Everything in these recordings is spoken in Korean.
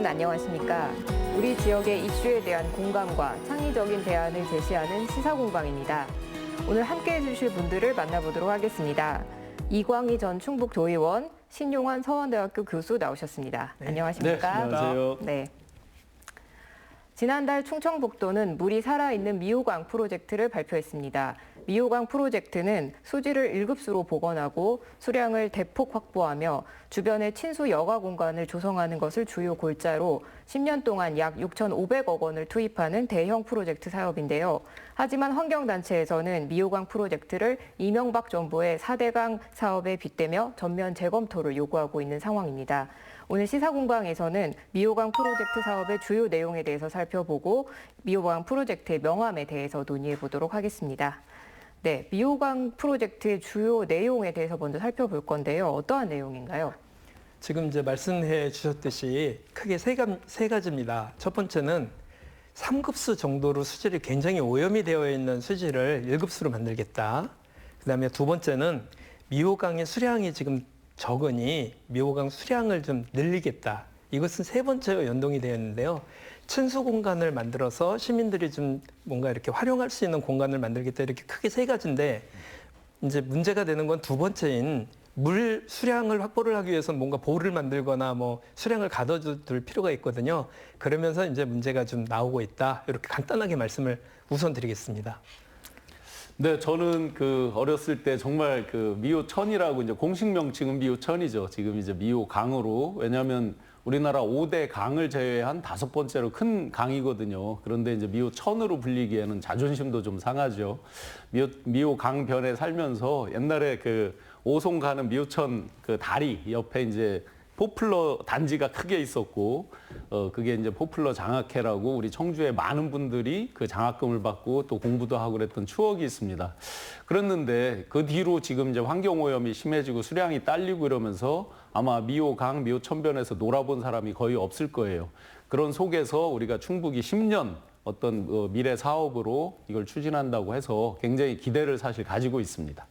여러분 안녕하십니까? 우리 지역의 이슈에 대한 공감과 창의적인 대안을 제시하는 시사공방입니다. 오늘 함께해 주실 분들을 만나보도록 하겠습니다. 이광희 전 충북도의원, 신용환 서원대학교 교수 나오셨습니다. 네. 안녕하십니까? 네, 안녕하세요. 네. 지난달 충청북도는 물이 살아있는 미호강 프로젝트를 발표했습니다. 미호강 프로젝트는 수질을 1급수로 복원하고 수량을 대폭 확보하며 주변에 친수 여가 공간을 조성하는 것을 주요 골자로 10년 동안 약 6,500억 원을 투입하는 대형 프로젝트 사업인데요. 하지만 환경단체에서는 미호강 프로젝트를 이명박 정부의 4대강 사업에 빗대며 전면 재검토를 요구하고 있는 상황입니다. 오늘 시사공방에서는 미호강 프로젝트 사업의 주요 내용에 대해서 살펴보고 미호강 프로젝트의 명암에 대해서 논의해 보도록 하겠습니다. 네, 미호강 프로젝트의 주요 내용에 대해서 먼저 살펴볼 건데요. 어떠한 내용인가요? 지금 이제 말씀해 주셨듯이 크게 세 가지입니다. 첫 번째는 3급수 정도로 수질이 굉장히 오염이 되어 있는 수질을 1급수로 만들겠다. 그다음에 두 번째는 미호강의 수량이 지금 적으니 미호강 수량을 좀 늘리겠다. 이것은 세 번째로 연동이 되어 있는데요. 친수 공간을 만들어서 시민들이 좀 뭔가 이렇게 활용할 수 있는 공간을 만들겠다. 이렇게 크게 세 가지인데 이제 문제가 되는 건 두 번째인 물 수량을 확보를 하기 위해서는 뭔가 보를 만들거나 뭐 수량을 가둬둘 필요가 있거든요. 그러면서 이제 문제가 좀 나오고 있다. 이렇게 간단하게 말씀을 우선 드리겠습니다. 네, 저는 어렸을 때 정말 미호천이라고 이제 공식 명칭은 미호천이죠. 지금 이제 미호강으로. 왜냐하면 우리나라 5대 강을 제외한 5번째로 큰 강이거든요. 그런데 이제 미호천으로 불리기에는 자존심도 좀 상하죠. 미호강변에 살면서 옛날에 오송 가는 미호천 다리 옆에 이제 포플러 단지가 크게 있었고, 그게 이제 포플러 장학회라고 우리 청주에 많은 분들이 그 장학금을 받고 또 공부도 하고 그랬던 추억이 있습니다. 그랬는데 그 뒤로 지금 이제 환경오염이 심해지고 수량이 딸리고 이러면서 아마 미호강, 미호천변에서 놀아본 사람이 거의 없을 거예요. 그런 속에서 우리가 충북이 10년 어떤 미래 사업으로 이걸 추진한다고 해서 굉장히 기대를 사실 가지고 있습니다.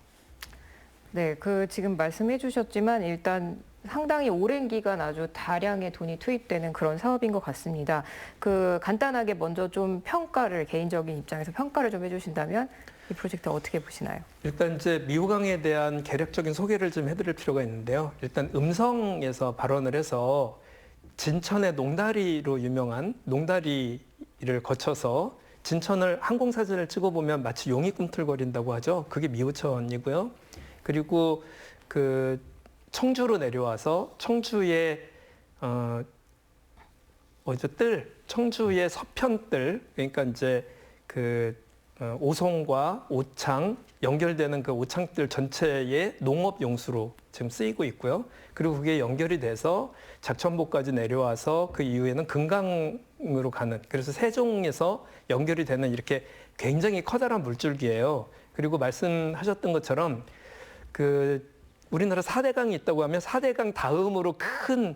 네, 지금 말씀해 주셨지만 일단 상당히 오랜 기간 아주 다량의 돈이 투입되는 그런 사업인 것 같습니다. 간단하게 먼저 좀 개인적인 입장에서 평가를 좀 해주신다면 이 프로젝트 어떻게 보시나요? 일단 이제 미호강에 대한 개략적인 소개를 좀 해드릴 필요가 있는데요. 일단 음성에서 발원을 해서 진천의 농다리로 유명한 농다리를 거쳐서 진천을 항공사진을 찍어보면 마치 용이 꿈틀거린다고 하죠. 그게 미호천이고요. 그리고 청주로 내려와서 청주의 청주의 서편뜰, 그러니까 이제 오송과 오창 연결되는 그 오창뜰 전체의 농업 용수로 지금 쓰이고 있고요. 그리고 그게 연결이 돼서 작천보까지 내려와서 그 이후에는 금강으로 가는, 그래서 세종에서 연결이 되는 이렇게 굉장히 커다란 물줄기예요. 그리고 말씀하셨던 것처럼 우리나라 4대강이 있다고 하면 4대강 다음으로 큰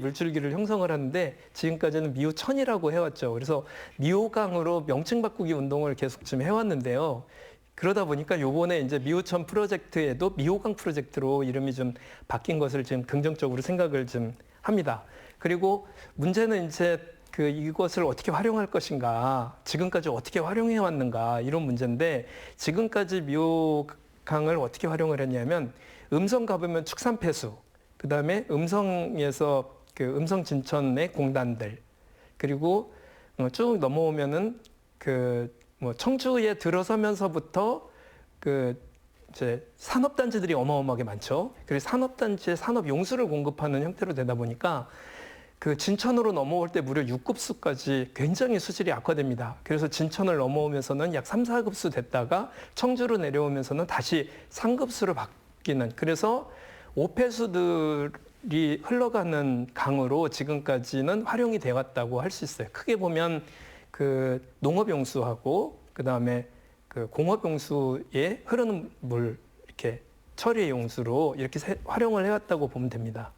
물줄기를 형성을 하는데 지금까지는 미호천이라고 해왔죠. 그래서 미호강으로 명칭 바꾸기 운동을 계속 좀 해왔는데요. 그러다 보니까 요번에 이제 미호천 프로젝트에도 미호강 프로젝트로 이름이 좀 바뀐 것을 지금 긍정적으로 생각을 좀 합니다. 그리고 문제는 이제 이것을 어떻게 활용할 것인가, 지금까지 어떻게 활용해 왔는가 이런 문제인데 지금까지 미호강을 어떻게 활용을 했냐면 음성 가보면 축산폐수, 그다음에 음성에서 음성 진천의 공단들, 그리고 쭉 넘어오면은 청주에 들어서면서부터 이제 산업단지들이 어마어마하게 많죠. 그래서 산업단지에 산업 용수를 공급하는 형태로 되다 보니까 진천으로 넘어올 때 무려 6급수까지 굉장히 수질이 악화됩니다. 그래서 진천을 넘어오면서는 약 3, 4급수 됐다가 청주로 내려오면서는 다시 3급수로 바뀌는, 그래서 오폐수들이 흘러가는 강으로 지금까지는 활용이 되어 왔다고 할 수 있어요. 크게 보면 농업용수하고 그다음에 공업용수에 흐르는 물 이렇게 처리 용수로 이렇게 활용을 해왔다고 보면 됩니다.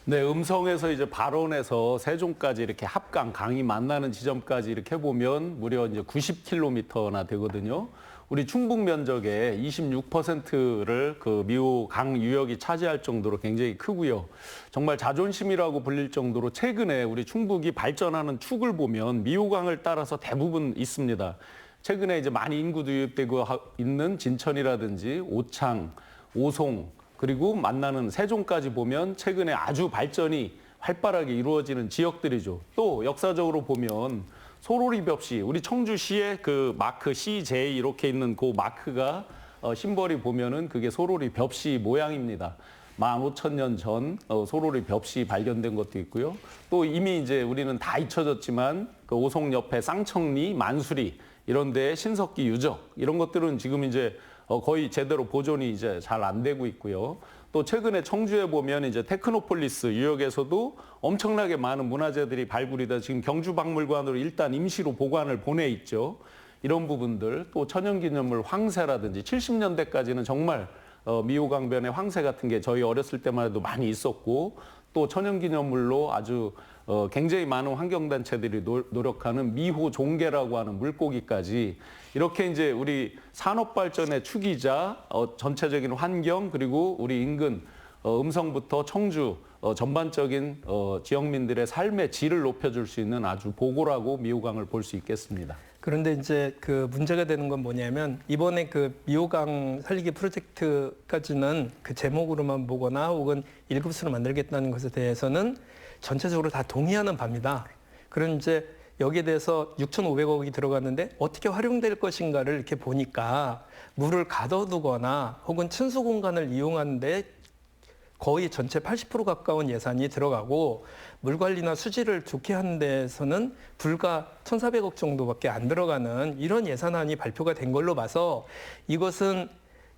네, 음성에서 이제 발원해서 세종까지 이렇게 합강, 강이 만나는 지점까지 이렇게 보면 무려 이제 90km나 되거든요. 우리 충북 면적의 26%를 그 미호 강 유역이 차지할 정도로 굉장히 크고요. 정말 자존심이라고 불릴 정도로 최근에 우리 충북이 발전하는 축을 보면 미호강을 따라서 대부분 있습니다. 최근에 이제 많이 인구도 유입되고 있는 진천이라든지 오창, 오송, 그리고 만나는 세종까지 보면 최근에 아주 발전이 활발하게 이루어지는 지역들이죠. 또 역사적으로 보면 소로리 벽시, 우리 청주시의 그 마크 CJ 이렇게 있는 그 마크가 심벌이 보면은 그게 소로리 벽시 모양입니다. 15,000년 전 소로리 벽시 발견된 것도 있고요. 또 이미 이제 우리는 다 잊혀졌지만 그 오송 옆에 쌍청리, 만수리 이런 데 신석기 유적 이런 것들은 지금 이제 거의 제대로 보존이 이제 잘 안 되고 있고요. 또 최근에 청주에 보면 이제 테크노폴리스 유역에서도 엄청나게 많은 문화재들이 발굴이 돼 지금 경주박물관으로 일단 임시로 보관을 보내 있죠. 이런 부분들 또 천연기념물 황새라든지 70년대까지는 정말 미호강변의 황새 같은 게 저희 어렸을 때만 해도 많이 있었고 또 천연기념물로 아주 굉장히 많은 환경단체들이 노력하는 미호종개라고 하는 물고기까지 이렇게 이제 우리 산업발전의 축이자 전체적인 환경 그리고 우리 인근 음성부터 청주 전반적인 지역민들의 삶의 질을 높여줄 수 있는 아주 보고라고 미호강을 볼 수 있겠습니다. 그런데 이제 그 문제가 되는 건 뭐냐면 이번에 그 미호강 살리기 프로젝트까지는 그 제목으로만 보거나 혹은 1급수로 만들겠다는 것에 대해서는 전체적으로 다 동의하는 바입니다. 그런 이제 여기에 대해서 6,500억이 들어갔는데 어떻게 활용될 것인가를 이렇게 보니까 물을 가둬두거나 혹은 춘수 공간을 이용하는데 거의 전체 80% 가까운 예산이 들어가고 물 관리나 수질을 좋게 하는 데에서는 불과 1,400억 정도밖에 안 들어가는 이런 예산안이 발표가 된 걸로 봐서 이것은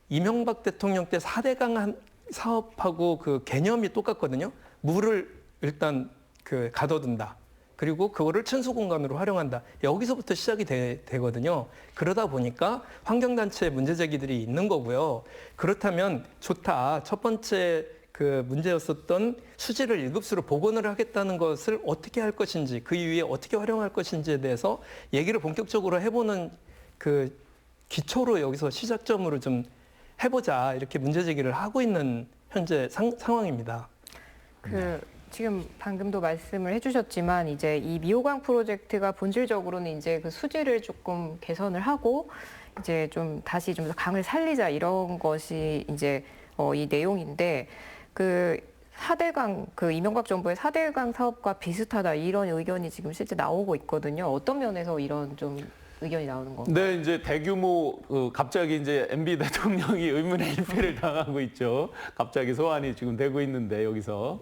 이명박 대통령 때 4대강 사업하고 그 개념이 똑같거든요. 물을 일단 그 가둬둔다. 그리고 그거를 춘수 공간으로 활용한다. 여기서부터 시작이 되거든요. 그러다 보니까 환경단체의 문제 제기들이 있는 거고요. 그렇다면 좋다. 첫 번째 그 문제였었던 수질을 1급수로 복원을 하겠다는 것을 어떻게 할 것인지 그 이후에 어떻게 활용할 것인지에 대해서 얘기를 본격적으로 해보는 그 기초로 여기서 시작점으로 좀 해보자 이렇게 문제 제기를 하고 있는 현재 상황입니다. 지금 방금도 말씀을 해주셨지만 이제 이 미호강 프로젝트가 본질적으로는 이제 그 수질을 조금 개선을 하고 이제 좀 다시 좀 더 강을 살리자 이런 것이 이제 이 내용인데 그 4대강 그 이명박 정부의 4대강 사업과 비슷하다 이런 의견이 지금 실제 나오고 있거든요. 어떤 면에서 이런 좀 의견이 나오는 건가요? 네, 이제 대규모 갑자기 이제 MB 대통령이 의문의 일패를 당하고 있죠. 갑자기 소환이 지금 되고 있는데 여기서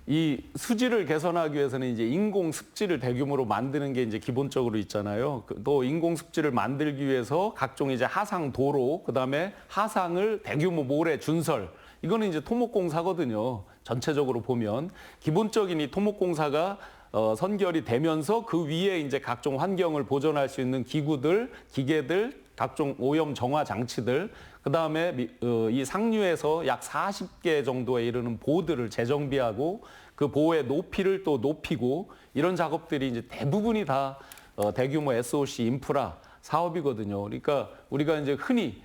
이 수질을 개선하기 위해서는 이제 인공 습지를 대규모로 만드는 게 이제 기본적으로 있잖아요. 또 인공 습지를 만들기 위해서 각종 이제 하상 도로, 그다음에 하상을 대규모 모래 준설. 이거는 이제 토목공사거든요. 전체적으로 보면 기본적인 이 토목공사가 선결이 되면서 그 위에 이제 각종 환경을 보존할 수 있는 기구들, 기계들, 각종 오염 정화 장치들, 그다음에 이 상류에서 약 40개 정도에 이르는 보드를 재정비하고 그 보의 높이를 또 높이고 이런 작업들이 이제 대부분이 다 대규모 SOC 인프라 사업이거든요. 그러니까 우리가 이제 흔히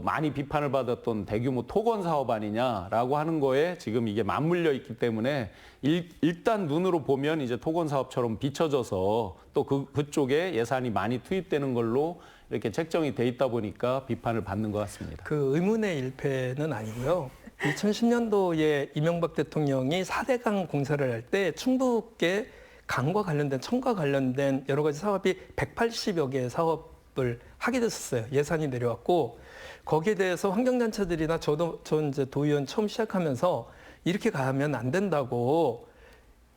많이 비판을 받았던 대규모 토건 사업 아니냐라고 하는 거에 지금 이게 맞물려 있기 때문에 일단 눈으로 보면 이제 토건 사업처럼 비춰져서 또 그쪽에 예산이 많이 투입되는 걸로 이렇게 책정이 돼 있다 보니까 비판을 받는 것 같습니다. 그 의문의 일패는 아니고요. 2010년도에 이명박 대통령이 4대강 공사를 할 때 충북의 강과 관련된 청과 관련된 여러 가지 사업이 180여 개의 사업을 하게 됐었어요. 예산이 내려왔고 거기에 대해서 환경단체들이나 저 이제 도의원 처음 시작하면서 이렇게 가면 안 된다고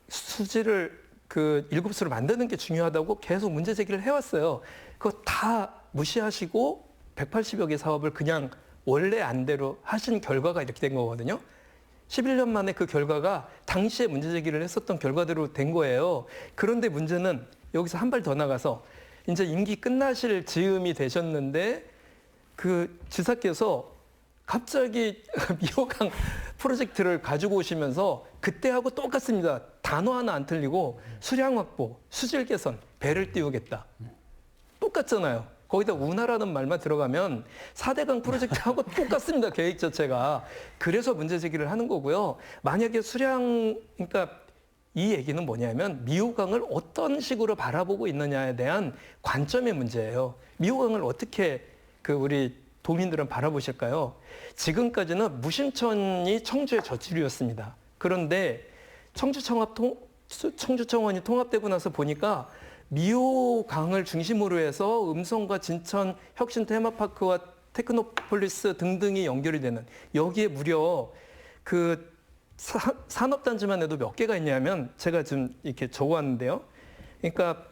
수질을 그 1급수로 만드는 게 중요하다고 계속 문제 제기를 해왔어요. 그거 다 무시하시고 180여 개 사업을 그냥 원래 안대로 하신 결과가 이렇게 된 거거든요. 11년 만에 그 결과가 당시에 문제 제기를 했었던 결과대로 된 거예요. 그런데 문제는 여기서 한 발 더 나가서 이제 임기 끝나실 즈음이 되셨는데 그 지사께서 갑자기 미호강 프로젝트를 가지고 오시면서 그때하고 똑같습니다. 단어 하나 안 틀리고 수량 확보, 수질 개선, 배를 띄우겠다. 똑같잖아요. 거기다 운하라는 말만 들어가면 4대강 프로젝트하고 똑같습니다. 계획 자체가. 그래서 문제 제기를 하는 거고요. 만약에 그러니까 이 얘기는 뭐냐면 미호강을 어떤 식으로 바라보고 있느냐에 대한 관점의 문제예요. 미호강을 어떻게 우리 도민들은 바라보실까요? 지금까지는 무심천이 청주의 젖줄이었습니다. 그런데 청주청원이 통합되고 나서 보니까 미호강을 중심으로 해서 음성과 진천 혁신 테마파크와 테크노폴리스 등등이 연결이 되는, 여기에 무려 산업단지만 해도 몇 개가 있냐면 제가 지금 이렇게 적어왔는데요. 그러니까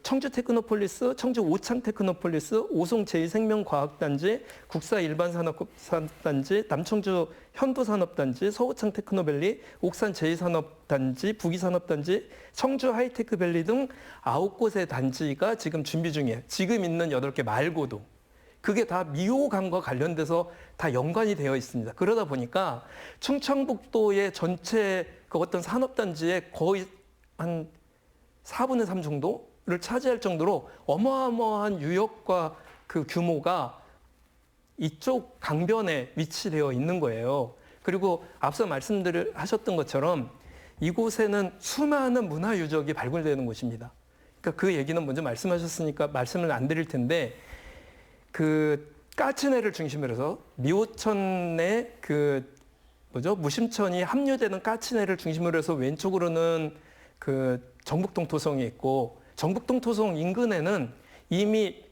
청주 테크노폴리스, 청주 오창 테크노폴리스, 오송 제2생명과학단지, 국사 일반산업단지, 남청주 현도산업단지, 서오창 테크노밸리, 옥산 제2산업단지, 부기산업단지, 청주 하이테크밸리 등 9곳의 단지가 지금 준비 중이에요. 지금 있는 8개 말고도. 그게 다 미호강과 관련돼서 다 연관이 되어 있습니다. 그러다 보니까 충청북도의 전체 어떤 산업단지의 거의 한 4분의 3 정도를 차지할 정도로 어마어마한 유역과 규모가 이쪽 강변에 위치되어 있는 거예요. 그리고 앞서 하셨던 것처럼 이곳에는 수많은 문화 유적이 발굴되는 곳입니다. 그러니까 그 얘기는 먼저 말씀하셨으니까 말씀을 안 드릴 텐데, 까치내를 중심으로 해서 미호천의 무심천이 합류되는 까치내를 중심으로 해서 왼쪽으로는 정북동 토성이 있고, 정북동 토성 인근에는 이미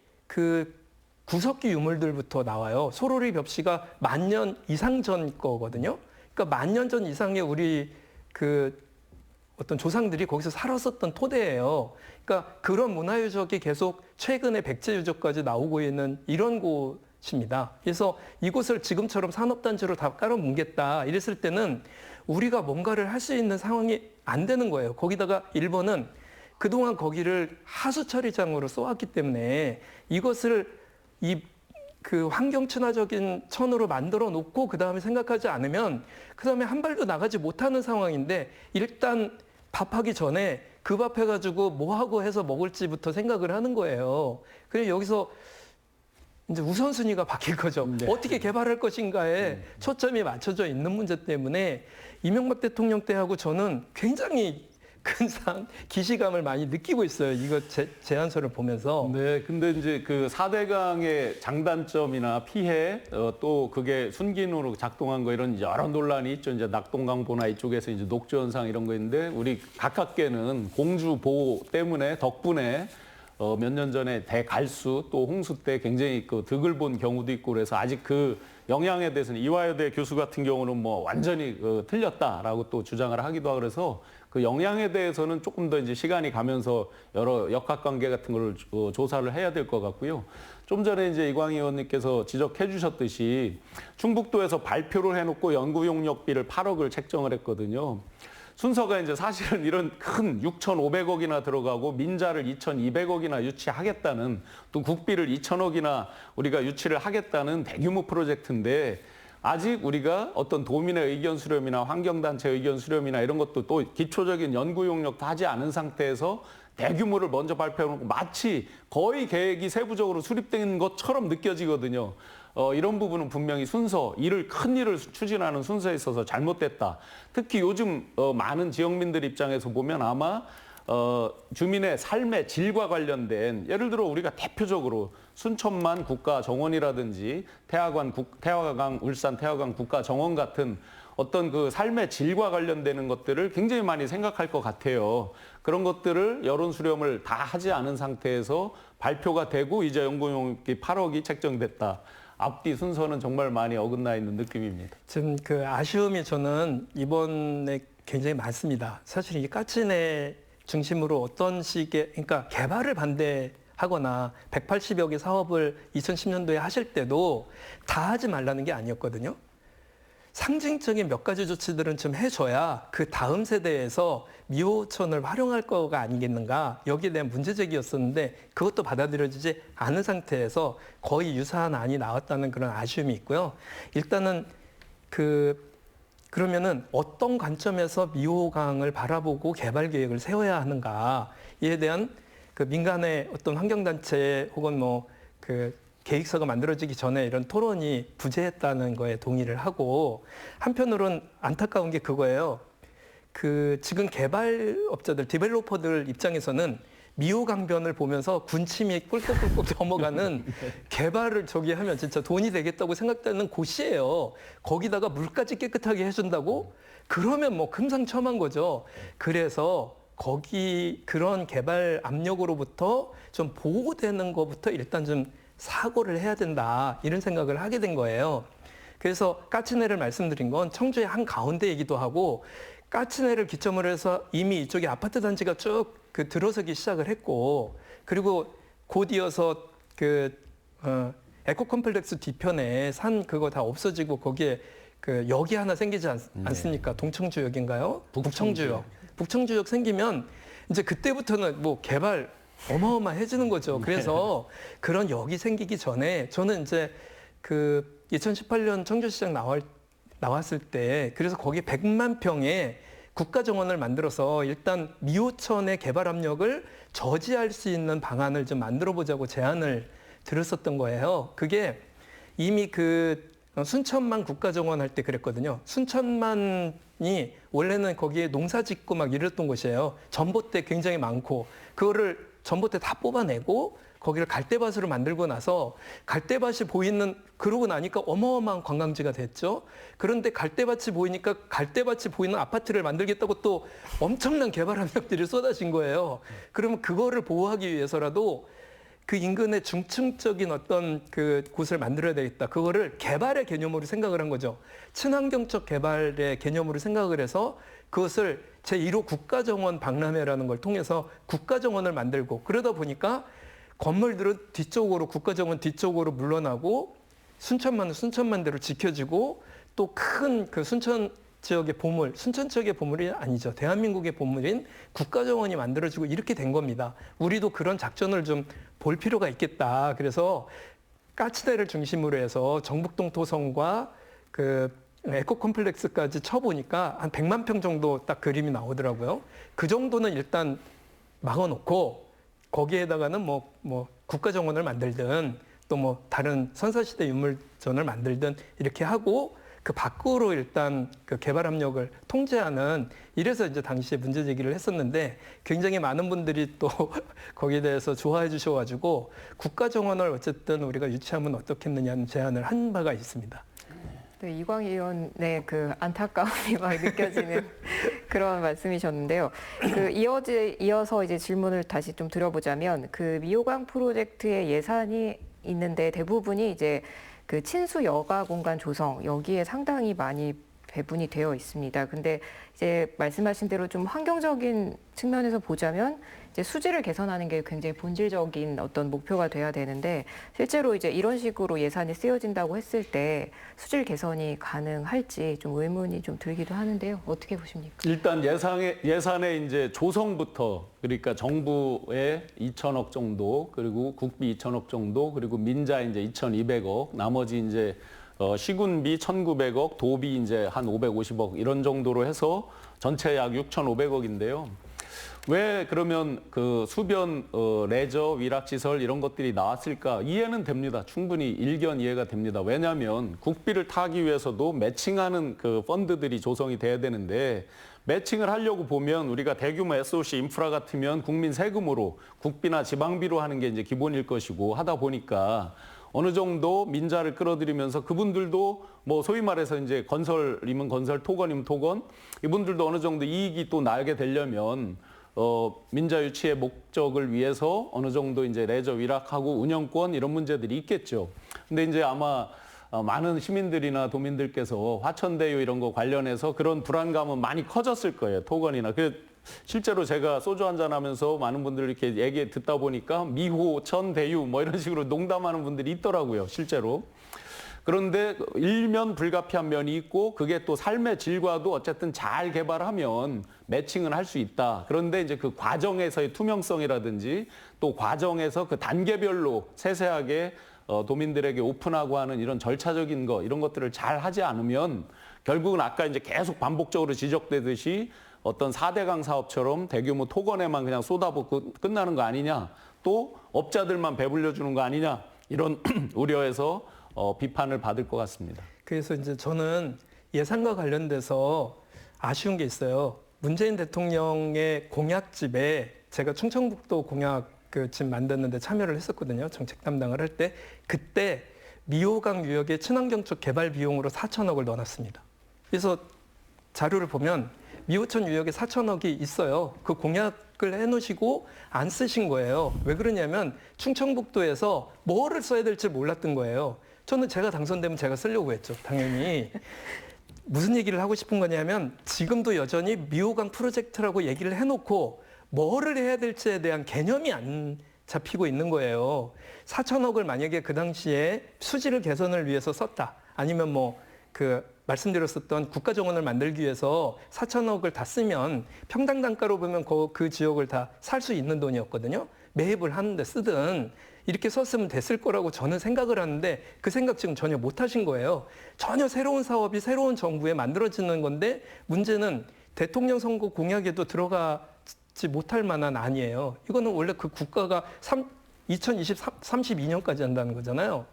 구석기 유물들부터 나와요. 소로리 벽시가 10,000년 이상 전 거거든요. 그러니까 10,000년 전 이상의 우리 어떤 조상들이 거기서 살았었던 토대예요. 그러니까 그런 문화유적이 계속 최근에 백제유적까지 나오고 있는 이런 곳입니다. 그래서 이곳을 지금처럼 산업단지로 다 깔아뭉갰다 이랬을 때는 우리가 뭔가를 할 수 있는 상황이 안 되는 거예요. 거기다가 일본은 그동안 거기를 하수처리장으로 써왔기 때문에 이것을 환경 친화적인 천으로 만들어 놓고 그 다음에 생각하지 않으면 그 다음에 한 발도 나가지 못하는 상황인데, 일단 밥하기 전에 그 밥 해가지고 뭐 하고 해서 먹을지부터 생각을 하는 거예요. 그래서 여기서 이제 우선순위가 바뀔 거죠. 네. 어떻게 개발할 것인가에 초점이 맞춰져 있는 문제 때문에 이명박 대통령 때하고 저는 굉장히 큰 기시감을 많이 느끼고 있어요. 이거 제안서를 보면서. 네, 근데 이제 4대강의 장단점이나 피해, 또 그게 순기능으로 작동한 거 이런 여러 논란이 있죠. 이제 낙동강보나 이쪽에서 이제 녹조 현상 이런 거 있는데, 우리 가깝게는 공주 보호 때문에 덕분에 몇 년 전에 대갈수 또 홍수 때 굉장히 득을 본 경우도 있고, 그래서 아직 영향에 대해서는 이화여대 교수 같은 경우는 뭐 완전히 틀렸다라고 또 주장을 하기도 하고, 그래서 영향에 대해서는 조금 더 이제 시간이 가면서 여러 역학관계 같은 걸 조사를 해야 될 것 같고요. 좀 전에 이제 이광희 의원님께서 지적해 주셨듯이 충북도에서 발표를 해놓고 연구용역비를 8억을 책정을 했거든요. 순서가 이제 사실은 이런 큰 6,500억이나 들어가고 민자를 2,200억이나 유치하겠다는, 또 국비를 2,000억이나 우리가 유치를 하겠다는 대규모 프로젝트인데, 아직 우리가 어떤 도민의 의견 수렴이나 환경단체 의견 수렴이나 이런 것도 또 기초적인 연구 용역도 하지 않은 상태에서 대규모를 먼저 발표해놓고 마치 거의 계획이 세부적으로 수립된 것처럼 느껴지거든요. 이런 부분은 분명히 큰 일을 추진하는 순서에 있어서 잘못됐다. 특히 요즘 많은 지역민들 입장에서 보면 아마 주민의 삶의 질과 관련된, 예를 들어 우리가 대표적으로 순천만 국가정원이라든지 태화강 울산 태화강 국가정원 같은 어떤 삶의 질과 관련되는 것들을 굉장히 많이 생각할 것 같아요. 그런 것들을 여론 수렴을 다 하지 않은 상태에서 발표가 되고 이제 연구용역비 8억이 책정됐다. 앞뒤 순서는 정말 많이 어긋나 있는 느낌입니다. 지금 아쉬움이 저는 이번에 굉장히 많습니다. 사실 이 까치내 중심으로 어떤 식의, 그러니까 개발을 반대하거나 180여 개 사업을 2010년도에 하실 때도 다 하지 말라는 게 아니었거든요. 상징적인 몇 가지 조치들은 좀 해줘야 그 다음 세대에서 미호천을 활용할 거가 아니겠는가, 여기에 대한 문제제기였었는데 그것도 받아들여지지 않은 상태에서 거의 유사한 안이 나왔다는 그런 아쉬움이 있고요. 일단은 그러면은 어떤 관점에서 미호강을 바라보고 개발 계획을 세워야 하는가에 대한 그 민간의 어떤 환경단체 혹은 뭐 그 계획서가 만들어지기 전에 이런 토론이 부재했다는 거에 동의를 하고, 한편으로는 안타까운 게 그거예요. 그 지금 개발업자들, 디벨로퍼들 입장에서는 미호 강변을 보면서 군침이 꿀꺽꿀꺽 넘어가는 개발을 저기 하면 진짜 돈이 되겠다고 생각되는 곳이에요. 거기다가 물까지 깨끗하게 해준다고? 그러면 뭐 금상첨화인 거죠. 그래서 거기 그런 개발 압력으로부터 좀 보호되는 것부터 일단 좀 사고를 해야 된다, 이런 생각을 하게 된 거예요. 그래서 까치내를 말씀드린 건 청주의 한 가운데이기도 하고, 까치내를 기점으로 해서 이미 이쪽에 아파트 단지가 쭉 그 들어서기 시작을 했고, 그리고 곧 이어서 그 에코 컴플렉스 뒤편에 산 그거 다 없어지고 거기에 그 역이 하나 생기지 않습니까? 동청주역인가요? 북청주역. 북청주역 생기면 이제 그때부터는 뭐 개발 어마어마해지는 거죠. 그래서 그런 역이 생기기 전에 저는 이제 그 2018년 청주시장 나왔을 때, 그래서 거기 100만 평의 국가정원을 만들어서 일단 미호천의 개발 압력을 저지할 수 있는 방안을 좀 만들어 보자고 제안을 드렸었던 거예요. 그게 이미 그 순천만 국가정원 할 때 그랬거든요. 순천만이 원래는 거기에 농사 짓고 막 이랬던 곳이에요. 전봇대 굉장히 많고, 그거를 전봇대 다 뽑아내고 거기를 갈대밭으로 만들고 나서 갈대밭이 보이는, 그러고 나니까 어마어마한 관광지가 됐죠. 그런데 갈대밭이 보이니까 갈대밭이 보이는 아파트를 만들겠다고 또 엄청난 개발 압력들이 쏟아진 거예요. 그러면 그거를 보호하기 위해서라도 그 인근의 중층적인 어떤 그 곳을 만들어야 되겠다. 그거를 개발의 개념으로 생각을 한 거죠. 친환경적 개발의 개념으로 생각을 해서 그것을 제1호 국가정원 박람회라는 걸 통해서 국가정원을 만들고, 그러다 보니까 건물들은 뒤쪽으로, 국가정원 뒤쪽으로 물러나고, 순천만은 순천만대로 지켜지고, 또 큰 그 순천 지역의 보물, 순천 지역의 보물이 아니죠. 대한민국의 보물인 국가정원이 만들어지고 이렇게 된 겁니다. 우리도 그런 작전을 좀 볼 필요가 있겠다. 그래서 까치대를 중심으로 해서 정북동 토성과 그 에코 컴플렉스까지 쳐보니까 한 100만 평 정도 딱 그림이 나오더라고요. 그 정도는 일단 막아놓고, 거기에다가는 뭐 국가정원을 만들든 또 뭐 다른 선사시대 유물전을 만들든 이렇게 하고, 그 밖으로 일단 그 개발 압력을 통제하는, 이래서 이제 당시에 문제 제기를 했었는데 굉장히 많은 분들이 또 거기에 대해서 좋아해 주셔가지고 국가정원을 어쨌든 우리가 유치하면 어떻겠느냐는 제안을 한 바가 있습니다. 네, 이광희 의원의 그 안타까움이 막 느껴지는 그런 말씀이셨는데요. 그 이어서 이제 질문을 다시 좀 드려보자면, 그 미호강 프로젝트의 예산이 있는데 대부분이 이제 그 친수 여가 공간 조성, 여기에 상당히 많이 배분이 되어 있습니다. 근데 이제 말씀하신 대로 좀 환경적인 측면에서 보자면 이제 수질을 개선하는 게 굉장히 본질적인 어떤 목표가 돼야 되는데, 실제로 이제 이런 식으로 예산이 쓰여진다고 했을 때 수질 개선이 가능할지 좀 의문이 좀 들기도 하는데요. 어떻게 보십니까? 일단 예산에 이제 조성부터, 그러니까 정부의 2천억 정도, 그리고 국비 2천억 정도, 그리고 민자 이제 2,200억, 나머지 이제 시군비 1,900억, 도비 이제 한 550억 이런 정도로 해서 전체 약 6,500억인데요. 왜 그러면 그 수변, 레저, 위락시설 이런 것들이 나왔을까? 이해는 됩니다. 충분히 일견 이해가 됩니다. 왜냐하면 국비를 타기 위해서도 매칭하는 그 펀드들이 조성이 돼야 되는데, 매칭을 하려고 보면 우리가 대규모 SOC 인프라 같으면 국민 세금으로, 국비나 지방비로 하는 게 이제 기본일 것이고, 하다 보니까 어느 정도 민자를 끌어들이면서 그분들도 뭐 소위 말해서 이제 건설이면 건설, 토건이면 토건, 이분들도 어느 정도 이익이 또 나게 되려면 민자 유치의 목적을 위해서 어느 정도 이제 레저 위락하고 운영권 이런 문제들이 있겠죠. 근데 이제 아마 많은 시민들이나 도민들께서 화천대유 이런 거 관련해서 그런 불안감은 많이 커졌을 거예요. 토건이나. 실제로 제가 소주 한잔 하면서 많은 분들 이렇게 얘기 듣다 보니까 미호, 천, 대유 뭐 이런 식으로 농담하는 분들이 있더라고요. 실제로. 그런데 일면 불가피한 면이 있고, 그게 또 삶의 질과도 어쨌든 잘 개발하면 매칭은 할 수 있다. 그런데 이제 그 과정에서의 투명성이라든지 또 과정에서 그 단계별로 세세하게 도민들에게 오픈하고 하는 이런 절차적인 거, 이런 것들을 잘 하지 않으면 결국은 아까 이제 계속 반복적으로 지적되듯이 어떤 4대강 사업처럼 대규모 토건에만 그냥 쏟아붓고 끝나는 거 아니냐, 또 업자들만 배불려 주는 거 아니냐, 이런 우려에서 비판을 받을 것 같습니다. 그래서 이제 저는 예산과 관련돼서 아쉬운 게 있어요. 문재인 대통령의 공약집에 제가 충청북도 공약 그 집 만드는데 참여를 했었거든요. 정책 담당을 할 때. 그때 미호강 유역의 친환경 쪽 개발 비용으로 4천억을 넣어놨습니다. 그래서 자료를 보면 미호천 유역에 4천억이 있어요. 그 공약을 해놓으시고 안 쓰신 거예요. 왜 그러냐면 충청북도에서 뭐를 써야 될지 몰랐던 거예요. 저는 제가 당선되면 제가 쓰려고 했죠. 당연히. 무슨 얘기를 하고 싶은 거냐면 지금도 여전히 미호강 프로젝트라고 얘기를 해놓고 뭐를 해야 될지에 대한 개념이 안 잡히고 있는 거예요. 4천억을 만약에 그 당시에 수질 개선을 위해서 썼다. 아니면 뭐 그 말씀드렸었던 국가정원을 만들기 위해서 4천억을 다 쓰면 평당 단가로 보면 그 지역을 다 살 수 있는 돈이었거든요. 매입을 하는데 쓰든 이렇게 썼으면 됐을 거라고 저는 생각을 하는데 그 생각 지금 전혀 못 하신 거예요. 전혀 새로운 사업이 새로운 정부에 만들어지는 건데 문제는 대통령 선거 공약에도 들어가지 못할 만한 아니에요. 이거는 원래 그 국가가 32년까지 한다는 거잖아요.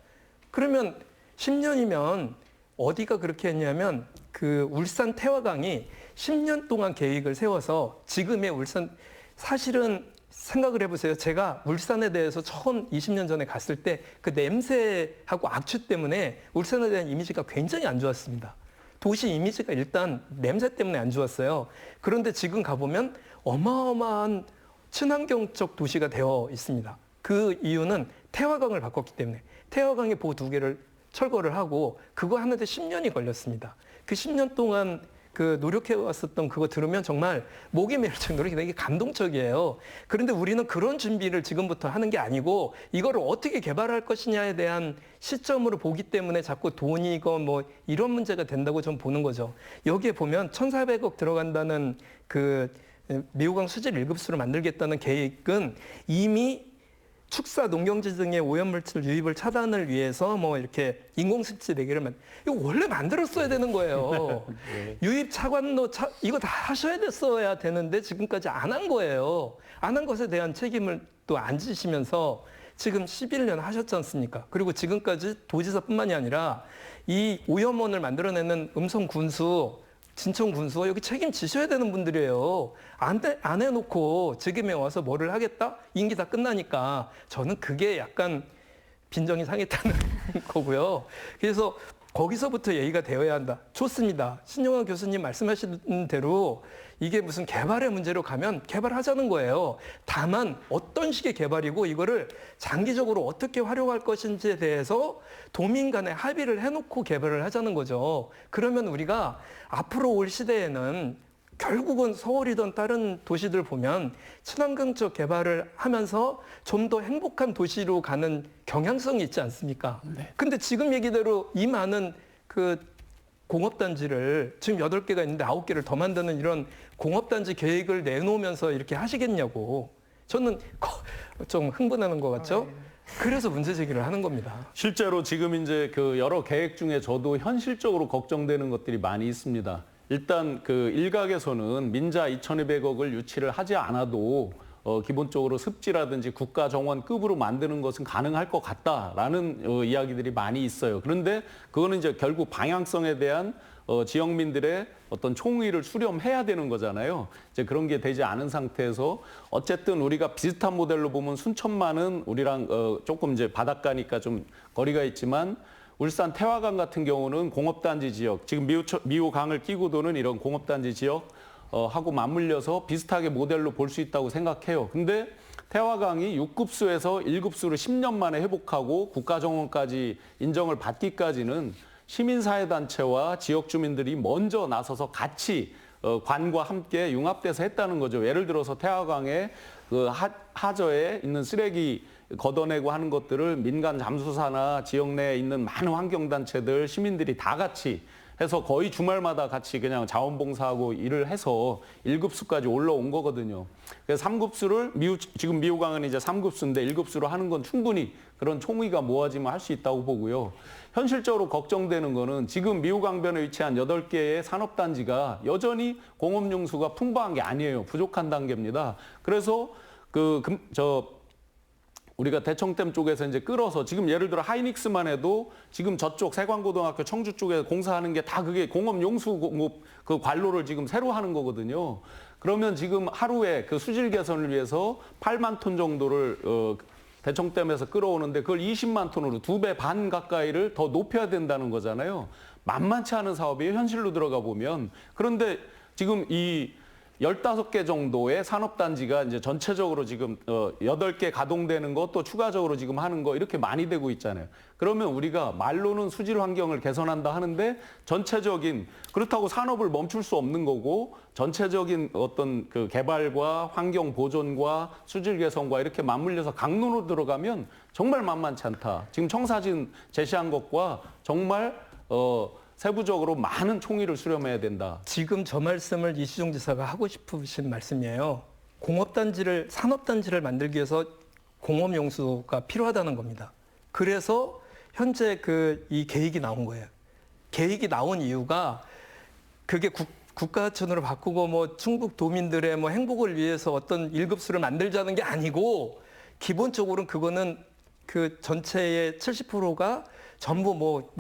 그러면 10년이면 어디가 그렇게 했냐면 그 울산 태화강이 10년 동안 계획을 세워서 지금의 울산 사실은 생각을 해보세요. 제가 울산에 대해서 처음 20년 전에 갔을 때 그 냄새하고 악취 때문에 울산에 대한 이미지가 굉장히 안 좋았습니다. 도시 이미지가 일단 냄새 때문에 안 좋았어요. 그런데 지금 가보면 어마어마한 친환경적 도시가 되어 있습니다. 그 이유는 태화강을 바꿨기 때문에 태화강의 보 2개를 철거를 하고 그거 하는데 10년이 걸렸습니다. 그 10년 동안 그 노력해왔었던 그거 들으면 정말 목이 메일 정도로 되게 감동적이에요. 그런데 우리는 그런 준비를 지금부터 하는 게 아니고 이거를 어떻게 개발할 것이냐에 대한 시점으로 보기 때문에 자꾸 돈이고 뭐 이런 문제가 된다고 좀 보는 거죠. 여기에 보면 1,400억 들어간다는 그 미호강 수질 1급수를 만들겠다는 계획은 이미 축사, 농경지 등의 오염물질 유입을 차단을 위해서 뭐 이렇게 인공습지 4개를 이거 원래 만들었어야 되는 거예요. 네. 유입 차관로 이거 다 하셔야 됐어야 되는데 지금까지 안 한 거예요. 안 한 것에 대한 책임을 또 안 지시면서 지금 11년 하셨지 않습니까? 그리고 지금까지 도지사뿐만이 아니라 이 오염원을 만들어내는 음성군수, 진천군수가 여기 책임지셔야 되는 분들이에요. 안 해놓고 지금에 와서 뭐를 하겠다? 임기 다 끝나니까 저는 그게 약간 빈정이 상했다는 거고요. 그래서 거기서부터 얘기가 되어야 한다. 좋습니다. 신영환 교수님 말씀하신 대로 이게 무슨 개발의 문제로 가면 개발하자는 거예요. 다만 어떤 식의 개발이고 이거를 장기적으로 어떻게 활용할 것인지에 대해서 도민 간에 합의를 해놓고 개발을 하자는 거죠. 그러면 우리가 앞으로 올 시대에는 결국은 서울이든 다른 도시들 보면 친환경적 개발을 하면서 좀 더 행복한 도시로 가는 경향성이 있지 않습니까? 네. 근데 지금 얘기대로 이 많은 그 공업단지를 지금 8개가 있는데 9개를 더 만드는 이런 공업단지 계획을 내놓으면서 이렇게 하시겠냐고. 저는 좀 흥분하는 것 같죠? 그래서 문제 제기를 하는 겁니다. 실제로 지금 이제 그 여러 계획 중에 저도 현실적으로 걱정되는 것들이 많이 있습니다. 일단 그 일각에서는 민자 2,200억을 유치를 하지 않아도 기본적으로 습지라든지 국가정원급으로 만드는 것은 가능할 것 같다라는 이야기들이 많이 있어요. 그런데 그거는 이제 결국 방향성에 대한 지역민들의 어떤 총의를 수렴해야 되는 거잖아요. 이제 그런 게 되지 않은 상태에서 어쨌든 우리가 비슷한 모델로 보면 순천만은 우리랑 조금 이제 바닷가니까 좀 거리가 있지만 울산 태화강 같은 경우는 공업단지 지역, 지금 미호강을 끼고 도는 이런 공업단지 지역 하고 맞물려서 비슷하게 모델로 볼 수 있다고 생각해요. 근데 태화강이 6급수에서 1급수를 10년 만에 회복하고 국가정원까지 인정을 받기까지는 시민사회단체와 지역 주민들이 먼저 나서서 같이 관과 함께 융합돼서 했다는 거죠. 예를 들어서 태화강의 그 하저에 있는 쓰레기 걷어내고 하는 것들을 민간 잠수사나 지역 내에 있는 많은 환경단체들, 시민들이 다 같이 해서 거의 주말마다 같이 그냥 자원봉사하고 일을 해서 1급수까지 올라온 거거든요. 그래서 3급수를 지금 미호강은 이제 3급수인데 1급수로 하는 건 충분히 그런 총의가 모아지면 할 수 있다고 보고요. 현실적으로 걱정되는 거는 지금 미호강변에 위치한 8개의 산업단지가 여전히 공업용수가 풍부한 게 아니에요. 부족한 단계입니다. 그래서 우리가 대청댐 쪽에서 이제 끌어서 지금 예를 들어 하이닉스만 해도 지금 저쪽 세관고등학교 청주 쪽에 공사하는 게 다 그게 공업용수 공업 그 관로를 지금 새로 하는 거거든요. 그러면 지금 하루에 그 수질 개선을 위해서 8만 톤 정도를 대청댐에서 끌어오는데 그걸 20만 톤으로 2배 반 가까이를 더 높여야 된다는 거잖아요. 만만치 않은 사업이 현실로 들어가 보면. 그런데 지금 이 15개 정도의 산업단지가 이제 전체적으로 지금 8개 가동되는 거 또 추가적으로 지금 하는 거 이렇게 많이 되고 있잖아요. 그러면 우리가 말로는 수질 환경을 개선한다 하는데 전체적인 그렇다고 산업을 멈출 수 없는 거고 전체적인 어떤 그 개발과 환경 보존과 수질 개선과 이렇게 맞물려서 강론으로 들어가면 정말 만만치 않다. 지금 청사진 제시한 것과 정말 세부적으로 많은 총의를 수렴해야 된다. 지금 저 말씀을 이시종 지사가 하고 싶으신 말씀이에요. 공업단지를, 산업단지를 만들기 위해서 공업용수가 필요하다는 겁니다. 그래서 현재 이 계획이 나온 거예요. 계획이 나온 이유가 그게 국가하천으로 바꾸고 뭐 충북 도민들의 뭐 행복을 위해서 어떤 1급수를 만들자는 게 아니고 기본적으로는 그거는 그 전체의 70%가 전부 뭐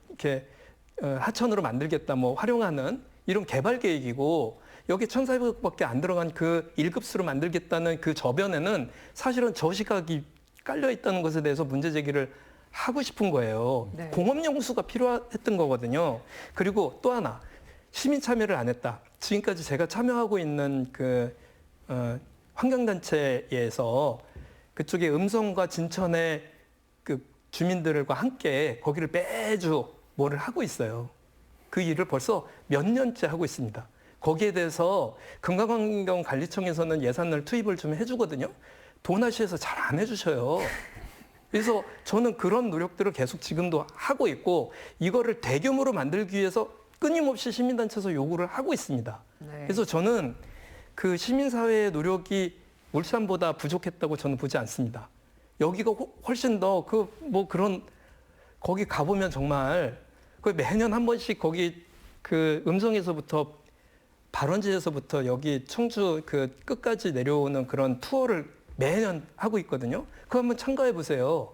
이렇게 하천으로 만들겠다, 뭐 활용하는 이런 개발 계획이고 여기 1,400억밖에 안 들어간 그 1급수로 만들겠다는 그 저변에는 사실은 저시각이 깔려 있다는 것에 대해서 문제 제기를 하고 싶은 거예요. 네. 공업용수가 필요했던 거거든요. 그리고 또 하나 시민 참여를 안 했다. 지금까지 제가 참여하고 있는 환경단체에서 그쪽에 음성과 진천의 그 주민들과 함께 거기를 매주 뭐를 하고 있어요. 그 일을 벌써 몇 년째 하고 있습니다. 거기에 대해서 금강환경관리청에서는 예산을 투입을 좀 해주거든요. 도나시에서 잘 안 해주셔요. 그래서 저는 그런 노력들을 계속 지금도 하고 있고 이거를 대규모로 만들기 위해서 끊임없이 시민단체에서 요구를 하고 있습니다. 네. 그래서 저는 그 시민사회의 노력이 울산보다 부족했다고 저는 보지 않습니다. 여기가 훨씬 더 거기 가보면 정말 매년 한 번씩 거기 그 음성에서부터 발원지에서부터 여기 청주 그 끝까지 내려오는 그런 투어를 매년 하고 있거든요. 그거 한번 참가해 보세요.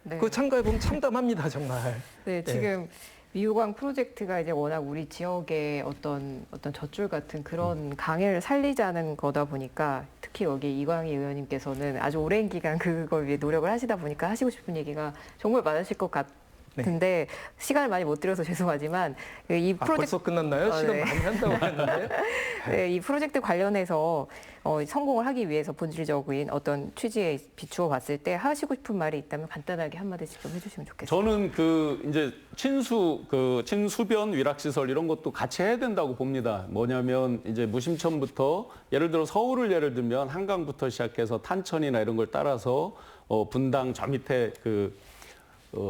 네. 그거 참가해 보면 참담합니다, 정말. 네, 지금 미호강 프로젝트가 이제 워낙 우리 지역의 어떤 젖줄 같은 그런 강을 살리자는 거다 보니까 특히 여기 이광희 의원님께서는 아주 오랜 기간 그걸 위해 노력을 하시다 보니까 하시고 싶은 얘기가 정말 많으실 것 같은데 시간을 많이 못 들여서 죄송하지만 이 프로젝트 벌써 끝났나요? 시간 네. 많이 한다고 했는데. 네, 이 프로젝트 관련해서 성공을 하기 위해서 본질적인 어떤 취지에 비추어 봤을 때 하시고 싶은 말이 있다면 간단하게 한마디씩 좀 해주시면 좋겠습니다. 저는 이제 친수변 위락시설 이런 것도 같이 해야 된다고 봅니다. 뭐냐면 이제 무심천부터 예를 들어 서울을 예를 들면 한강부터 시작해서 탄천이나 이런 걸 따라서 분당 저 밑에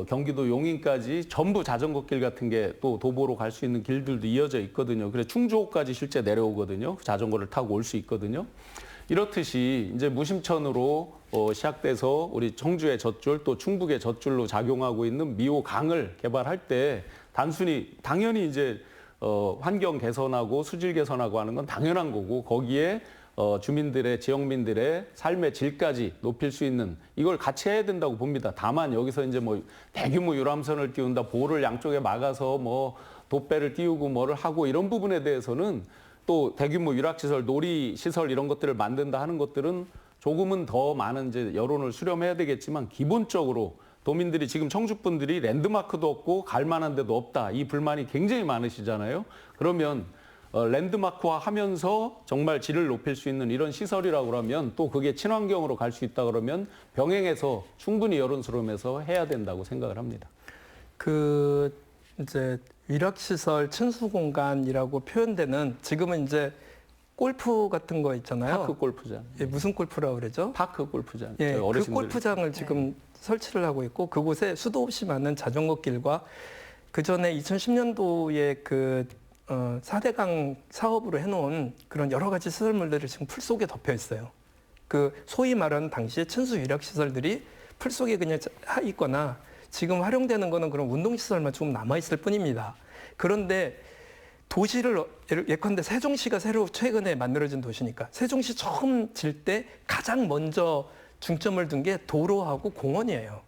경기도 용인까지 전부 자전거 길 같은 게 또 도보로 갈 수 있는 길들도 이어져 있거든요. 그래서 충주호까지 실제 내려오거든요. 자전거를 타고 올 수 있거든요. 이렇듯이 이제 무심천으로 시작돼서 우리 청주의 젖줄 또 충북의 젖줄로 작용하고 있는 미호강을 개발할 때 당연히 이제 환경 개선하고 수질 개선하고 하는 건 당연한 거고 거기에 주민들의 지역민들의 삶의 질까지 높일 수 있는 이걸 같이 해야 된다고 봅니다. 다만 여기서 이제 뭐 대규모 유람선을 띄운다, 보를 양쪽에 막아서 뭐 돛배를 띄우고 뭐를 하고 이런 부분에 대해서는 또 대규모 유락시설, 놀이시설 이런 것들을 만든다 하는 것들은 조금은 더 많은 이제 여론을 수렴해야 되겠지만 기본적으로 도민들이 지금 청주분들이 랜드마크도 없고 갈 만한 데도 없다. 이 불만이 굉장히 많으시잖아요. 그러면 랜드마크화 하면서 정말 질을 높일 수 있는 이런 시설이라고 하면 또 그게 친환경으로 갈 수 있다 그러면 병행해서 충분히 여론 수렴해서 해야 된다고 생각을 합니다. 이제 위락시설 친수공간이라고 표현되는 지금은 이제 골프 같은 거 있잖아요. 파크 골프장. 예, 무슨 골프라고 그러죠? 파크 골프장. 예, 그 어르신들. 골프장을 지금 설치를 하고 있고 그곳에 수도 없이 많은 자전거 길과 그 전에 2010년도에 그 4대강 사업으로 해놓은 그런 여러 가지 시설물들이 지금 풀 속에 덮여 있어요. 그 소위 말하는 당시에 친수 유력 시설들이 풀 속에 그냥 있거나 지금 활용되는 거는 그런 운동 시설만 조금 남아 있을 뿐입니다. 그런데 도시를 예컨대 세종시가 새로 최근에 만들어진 도시니까 세종시 처음 질 때 가장 먼저 중점을 둔 게 도로하고 공원이에요.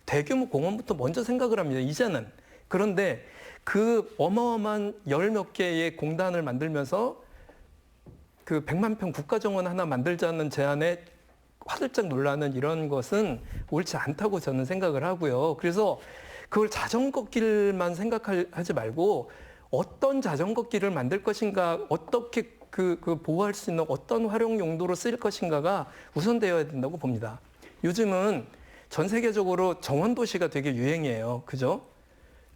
대규모 공원부터 먼저 생각을 합니다. 이제는. 그런데 그 어마어마한 열 몇 개의 공단을 만들면서 그 100만 평 국가정원 하나 만들자는 제안에 화들짝 놀라는 이런 것은 옳지 않다고 저는 생각을 하고요. 그래서 그걸 자전거 길만 생각하지 말고 어떤 자전거 길을 만들 것인가, 어떻게 그 보호할 수 있는 어떤 활용 용도로 쓰일 것인가가 우선되어야 된다고 봅니다. 요즘은 전 세계적으로 정원 도시가 되게 유행이에요. 그죠?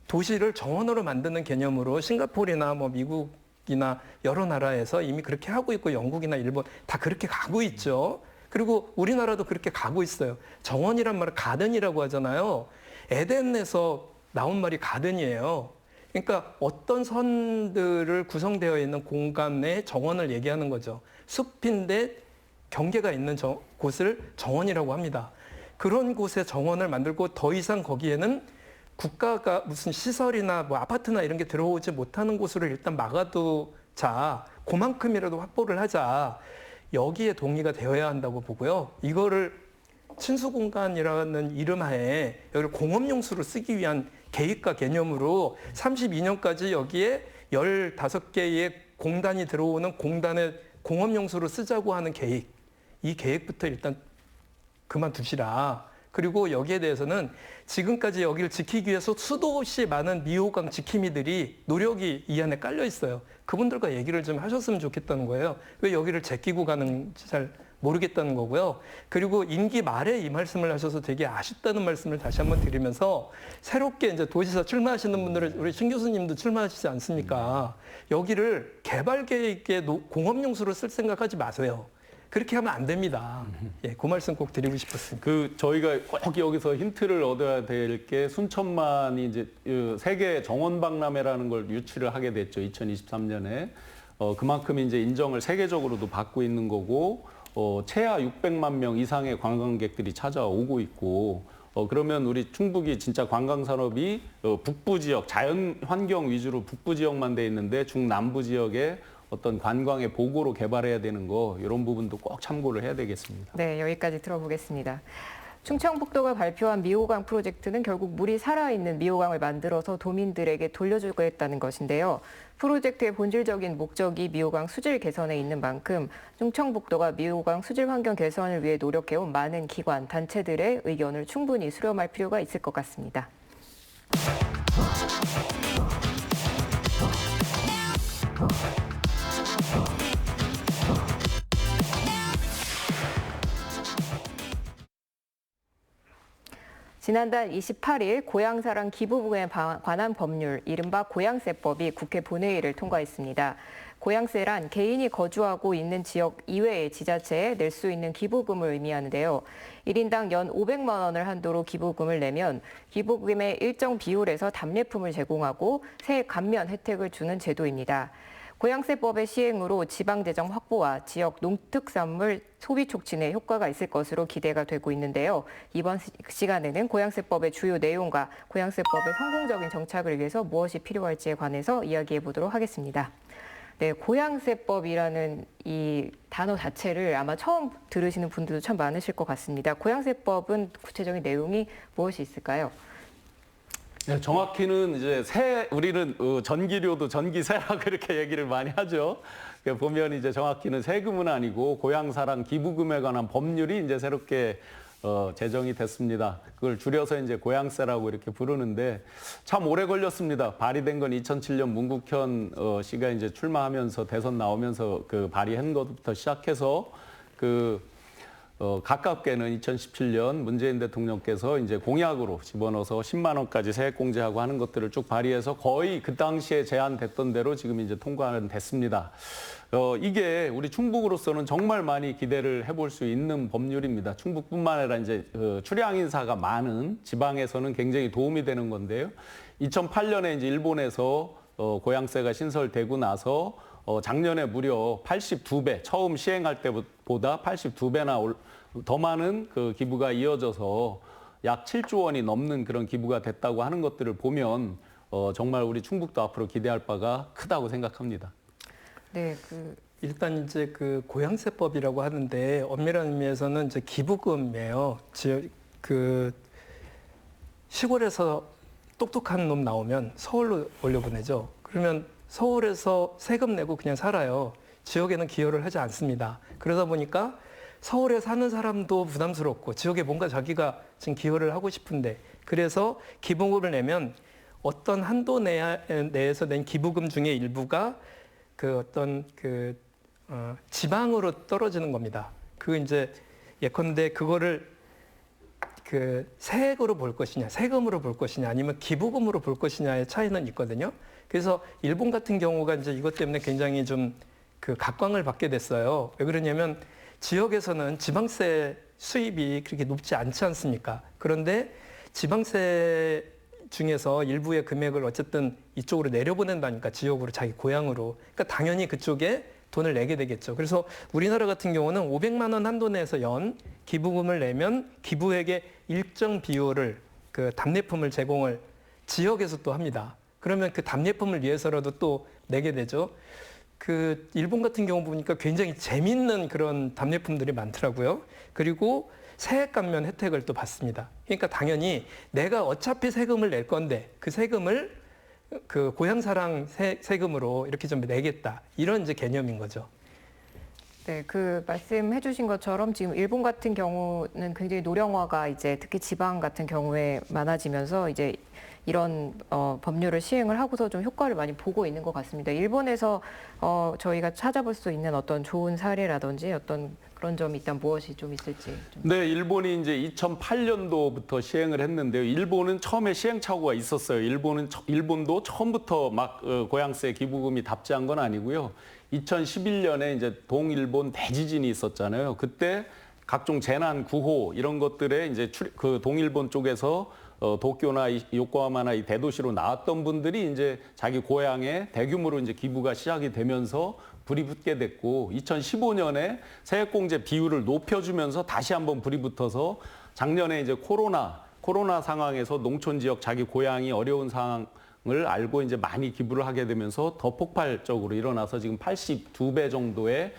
도시를 정원으로 만드는 개념으로 싱가포르나 뭐 미국이나 여러 나라에서 이미 그렇게 하고 있고 영국이나 일본 다 그렇게 가고 있죠. 그리고 우리나라도 그렇게 가고 있어요. 정원이란 말을 가든이라고 하잖아요. 에덴에서 나온 말이 가든이에요. 그러니까 어떤 선들을 구성되어 있는 공간의 정원을 얘기하는 거죠. 숲인데 경계가 있는 곳을 정원이라고 합니다. 그런 곳에 정원을 만들고 더 이상 거기에는 국가가 무슨 시설이나 뭐 아파트나 이런 게 들어오지 못하는 곳으로 일단 막아두자. 그만큼이라도 확보를 하자. 여기에 동의가 되어야 한다고 보고요. 이거를 친수공간이라는 이름 하에 여기를 공업용수로 쓰기 위한 계획과 개념으로 32년까지 여기에 15개의 공단이 들어오는 공단을 공업용수로 쓰자고 하는 계획. 이 계획부터 일단 그만두시라. 그리고 여기에 대해서는 지금까지 여기를 지키기 위해서 수도 없이 많은 미호강 지킴이들이 노력이 이 안에 깔려 있어요. 그분들과 얘기를 좀 하셨으면 좋겠다는 거예요. 왜 여기를 제끼고 가는지 잘 모르겠다는 거고요. 그리고 임기 말에 이 말씀을 하셔서 되게 아쉽다는 말씀을 다시 한번 드리면서 새롭게 이제 도지사 출마하시는 분들은 우리 신 교수님도 출마하시지 않습니까? 여기를 개발 계획에 공업용수로 쓸 생각하지 마세요. 그렇게 하면 안 됩니다. 예, 그 말씀 꼭 드리고 싶었습니다. 저희가 꼭 여기서 힌트를 얻어야 될 게 순천만이 이제 세계 정원 박람회라는 걸 유치를 하게 됐죠. 2023년에. 그만큼 이제 인정을 세계적으로도 받고 있는 거고, 최하 600만 명 이상의 관광객들이 찾아오고 있고, 그러면 우리 충북이 진짜 관광 산업이 북부 지역, 자연 환경 위주로 북부 지역만 돼 있는데 중남부 지역에 어떤 관광의 보고로 개발해야 되는 거 이런 부분도 꼭 참고를 해야 되겠습니다. 네, 여기까지 들어보겠습니다. 충청북도가 발표한 미호강 프로젝트는 결국 물이 살아있는 미호강을 만들어서 도민들에게 돌려주겠다는 것인데요. 프로젝트의 본질적인 목적이 미호강 수질 개선에 있는 만큼 충청북도가 미호강 수질 환경 개선을 위해 노력해온 많은 기관, 단체들의 의견을 충분히 수렴할 필요가 있을 것 같습니다. 지난달 28일 고향사랑 기부금에 관한 법률, 이른바 고향세법이 국회 본회의를 통과했습니다. 고향세란 개인이 거주하고 있는 지역 이외의 지자체에 낼 수 있는 기부금을 의미하는데요. 1인당 연 500만 원을 한도로 기부금을 내면 기부금의 일정 비율에서 답례품을 제공하고 세액 감면 혜택을 주는 제도입니다. 고향세법의 시행으로 지방재정 확보와 지역 농특산물 소비 촉진에 효과가 있을 것으로 기대가 되고 있는데요. 이번 시간에는 고향세법의 주요 내용과 고향세법의 성공적인 정착을 위해서 무엇이 필요할지에 관해서 이야기해 보도록 하겠습니다. 네, 고향세법이라는 이 단어 자체를 아마 처음 들으시는 분들도 참 많으실 것 같습니다. 고향세법은 구체적인 내용이 무엇이 있을까요? 네, 정확히는 이제 우리는 전기료도 전기세라고 그렇게 얘기를 많이 하죠. 보면 이제 정확히는 세금은 아니고 고향사랑 기부금에 관한 법률이 이제 새롭게 제정이 됐습니다. 그걸 줄여서 이제 고향세라고 이렇게 부르는데 참 오래 걸렸습니다. 발의된 건 2007년 문국현 씨가 이제 출마하면서 대선 나오면서 그 발의한 것부터 시작해서 가깝게는 2017년 문재인 대통령께서 이제 공약으로 집어넣어서 10만 원까지 세액공제하고 하는 것들을 쭉 발의해서 거의 그 당시에 제안됐던 대로 지금 이제 통과는 됐습니다. 이게 우리 충북으로서는 정말 많이 기대를 해볼 수 있는 법률입니다. 충북뿐만 아니라 이제 출향 인사가 많은 지방에서는 굉장히 도움이 되는 건데요. 2008년에 이제 일본에서 고양세가 신설되고 나서 작년에 무려 82배, 처음 시행할 때보다 82배나 더 많은 그 기부가 이어져서 약 7조 원이 넘는 그런 기부가 됐다고 하는 것들을 보면 정말 우리 충북도 앞으로 기대할 바가 크다고 생각합니다. 네, 일단 이제 그 고양세법이라고 하는데 엄밀한 의미에서는 이제 기부금이에요. 그 시골에서 똑똑한 놈 나오면 서울로 올려보내죠. 그러면 서울에서 세금 내고 그냥 살아요. 지역에는 기여를 하지 않습니다. 그러다 보니까 서울에 사는 사람도 부담스럽고 지역에 뭔가 자기가 지금 기여를 하고 싶은데 그래서 기부금을 내면 어떤 한도 내에서 낸 기부금 중에 일부가 그 어떤 지방으로 떨어지는 겁니다. 그 이제 예컨대 그거를 그 세액으로 볼 것이냐, 세금으로 볼 것이냐, 아니면 기부금으로 볼 것이냐의 차이는 있거든요. 그래서 일본 같은 경우가 이제 이것 때문에 굉장히 좀 그 각광을 받게 됐어요. 왜 그러냐면 지역에서는 지방세 수입이 그렇게 높지 않지 않습니까? 그런데 지방세 중에서 일부의 금액을 어쨌든 이쪽으로 내려보낸다니까 지역으로 자기 고향으로. 그러니까 당연히 그쪽에 돈을 내게 되겠죠. 그래서 우리나라 같은 경우는 500만 원 한도 내에서 연 기부금을 내면 기부액의 일정 비율을 그 답례품을 제공을 지역에서 또 합니다. 그러면 그 답례품을 위해서라도 또 내게 되죠. 그 일본 같은 경우 보니까 굉장히 재밌는 그런 답례품들이 많더라고요. 그리고 세액 감면 혜택을 또 받습니다. 그러니까 당연히 내가 어차피 세금을 낼 건데 그 세금을 그 고향사랑 세금으로 이렇게 좀 내겠다. 이런 이제 개념인 거죠. 네, 그 말씀해 주신 것처럼 지금 일본 같은 경우는 굉장히 노령화가 이제 특히 지방 같은 경우에 많아지면서 이제 이런 법률을 시행을 하고서 좀 효과를 많이 보고 있는 것 같습니다. 일본에서 저희가 찾아볼 수 있는 어떤 좋은 사례라든지 어떤 그런 점이 있다면 무엇이 좀 있을지. 네, 일본이 이제 2008년도부터 시행을 했는데요. 일본은 처음에 시행착오가 있었어요. 일본도 처음부터 막 고향세 기부금이 답지한 건 아니고요. 2011년에 이제 동일본 대지진이 있었잖아요. 그때 각종 재난 구호 이런 것들에 이제 그 동일본 쪽에서 도쿄나 요코하마나 이 대도시로 나왔던 분들이 이제 자기 고향에 대규모로 이제 기부가 시작이 되면서 불이 붙게 됐고 2015년에 세액공제 비율을 높여주면서 다시 한번 불이 붙어서 작년에 이제 코로나 상황에서 농촌 지역 자기 고향이 어려운 상황을 알고 이제 많이 기부를 하게 되면서 더 폭발적으로 일어나서 지금 82배 정도의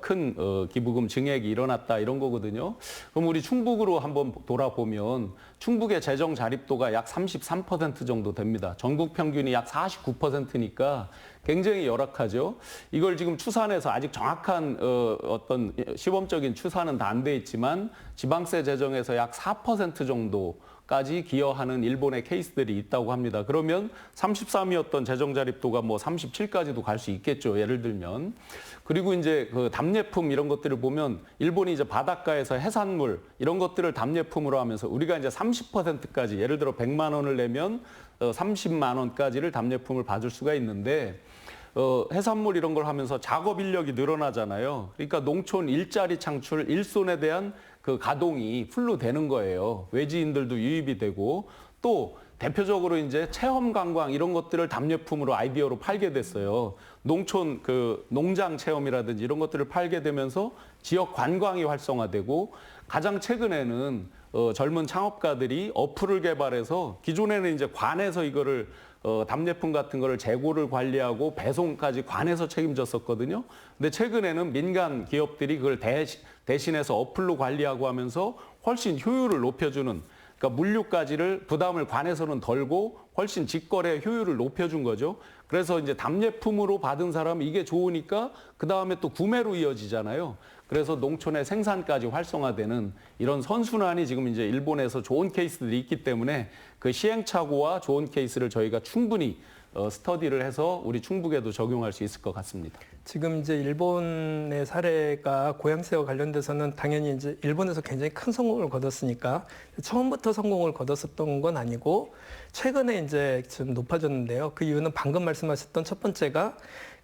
큰 기부금 증액이 일어났다 이런 거거든요. 그럼 우리 충북으로 한번 돌아보면 충북의 재정 자립도가 약 33% 정도 됩니다. 전국 평균이 약 49%니까 굉장히 열악하죠. 이걸 지금 추산해서 아직 정확한 어떤 시범적인 추산은 다 안 돼 있지만 지방세 재정에서 약 4% 정도까지 기여하는 일본의 케이스들이 있다고 합니다. 그러면 33이었던 재정 자립도가 뭐 37까지도 갈 수 있겠죠. 예를 들면. 그리고 이제 그 답례품 이런 것들을 보면 일본이 이제 바닷가에서 해산물 이런 것들을 답례품으로 하면서 우리가 이제 30%까지 예를 들어 100만 원을 내면 30만 원까지를 답례품을 받을 수가 있는데 해산물 이런 걸 하면서 작업 인력이 늘어나잖아요. 그러니까 농촌 일자리 창출, 일손에 대한 그 가동이 풀로 되는 거예요. 외지인들도 유입이 되고 또 대표적으로 이제 체험 관광 이런 것들을 답례품으로 아이디어로 팔게 됐어요. 농촌 그 농장 체험이라든지 이런 것들을 팔게 되면서 지역 관광이 활성화되고 가장 최근에는 젊은 창업가들이 어플을 개발해서 기존에는 이제 관에서 이거를 답례품 같은 거를 재고를 관리하고 배송까지 관에서 책임졌었거든요. 근데 최근에는 민간 기업들이 그걸 대신해서 어플로 관리하고 하면서 훨씬 효율을 높여주는 그러니까 물류까지를 부담을 관에서는 덜고 훨씬 직거래 효율을 높여준 거죠. 그래서 이제 답례품으로 받은 사람은 이게 좋으니까 그 다음에 또 구매로 이어지잖아요. 그래서 농촌의 생산까지 활성화되는 이런 선순환이 지금 이제 일본에서 좋은 케이스들이 있기 때문에 그 시행착오와 좋은 케이스를 저희가 충분히 스터디를 해서 우리 충북에도 적용할 수 있을 것 같습니다. 지금 이제 일본의 사례가 고향세와 관련돼서는 당연히 이제 일본에서 굉장히 큰 성공을 거뒀으니까 처음부터 성공을 거뒀었던 건 아니고 최근에 이제 좀 높아졌는데요. 그 이유는 방금 말씀하셨던 첫 번째가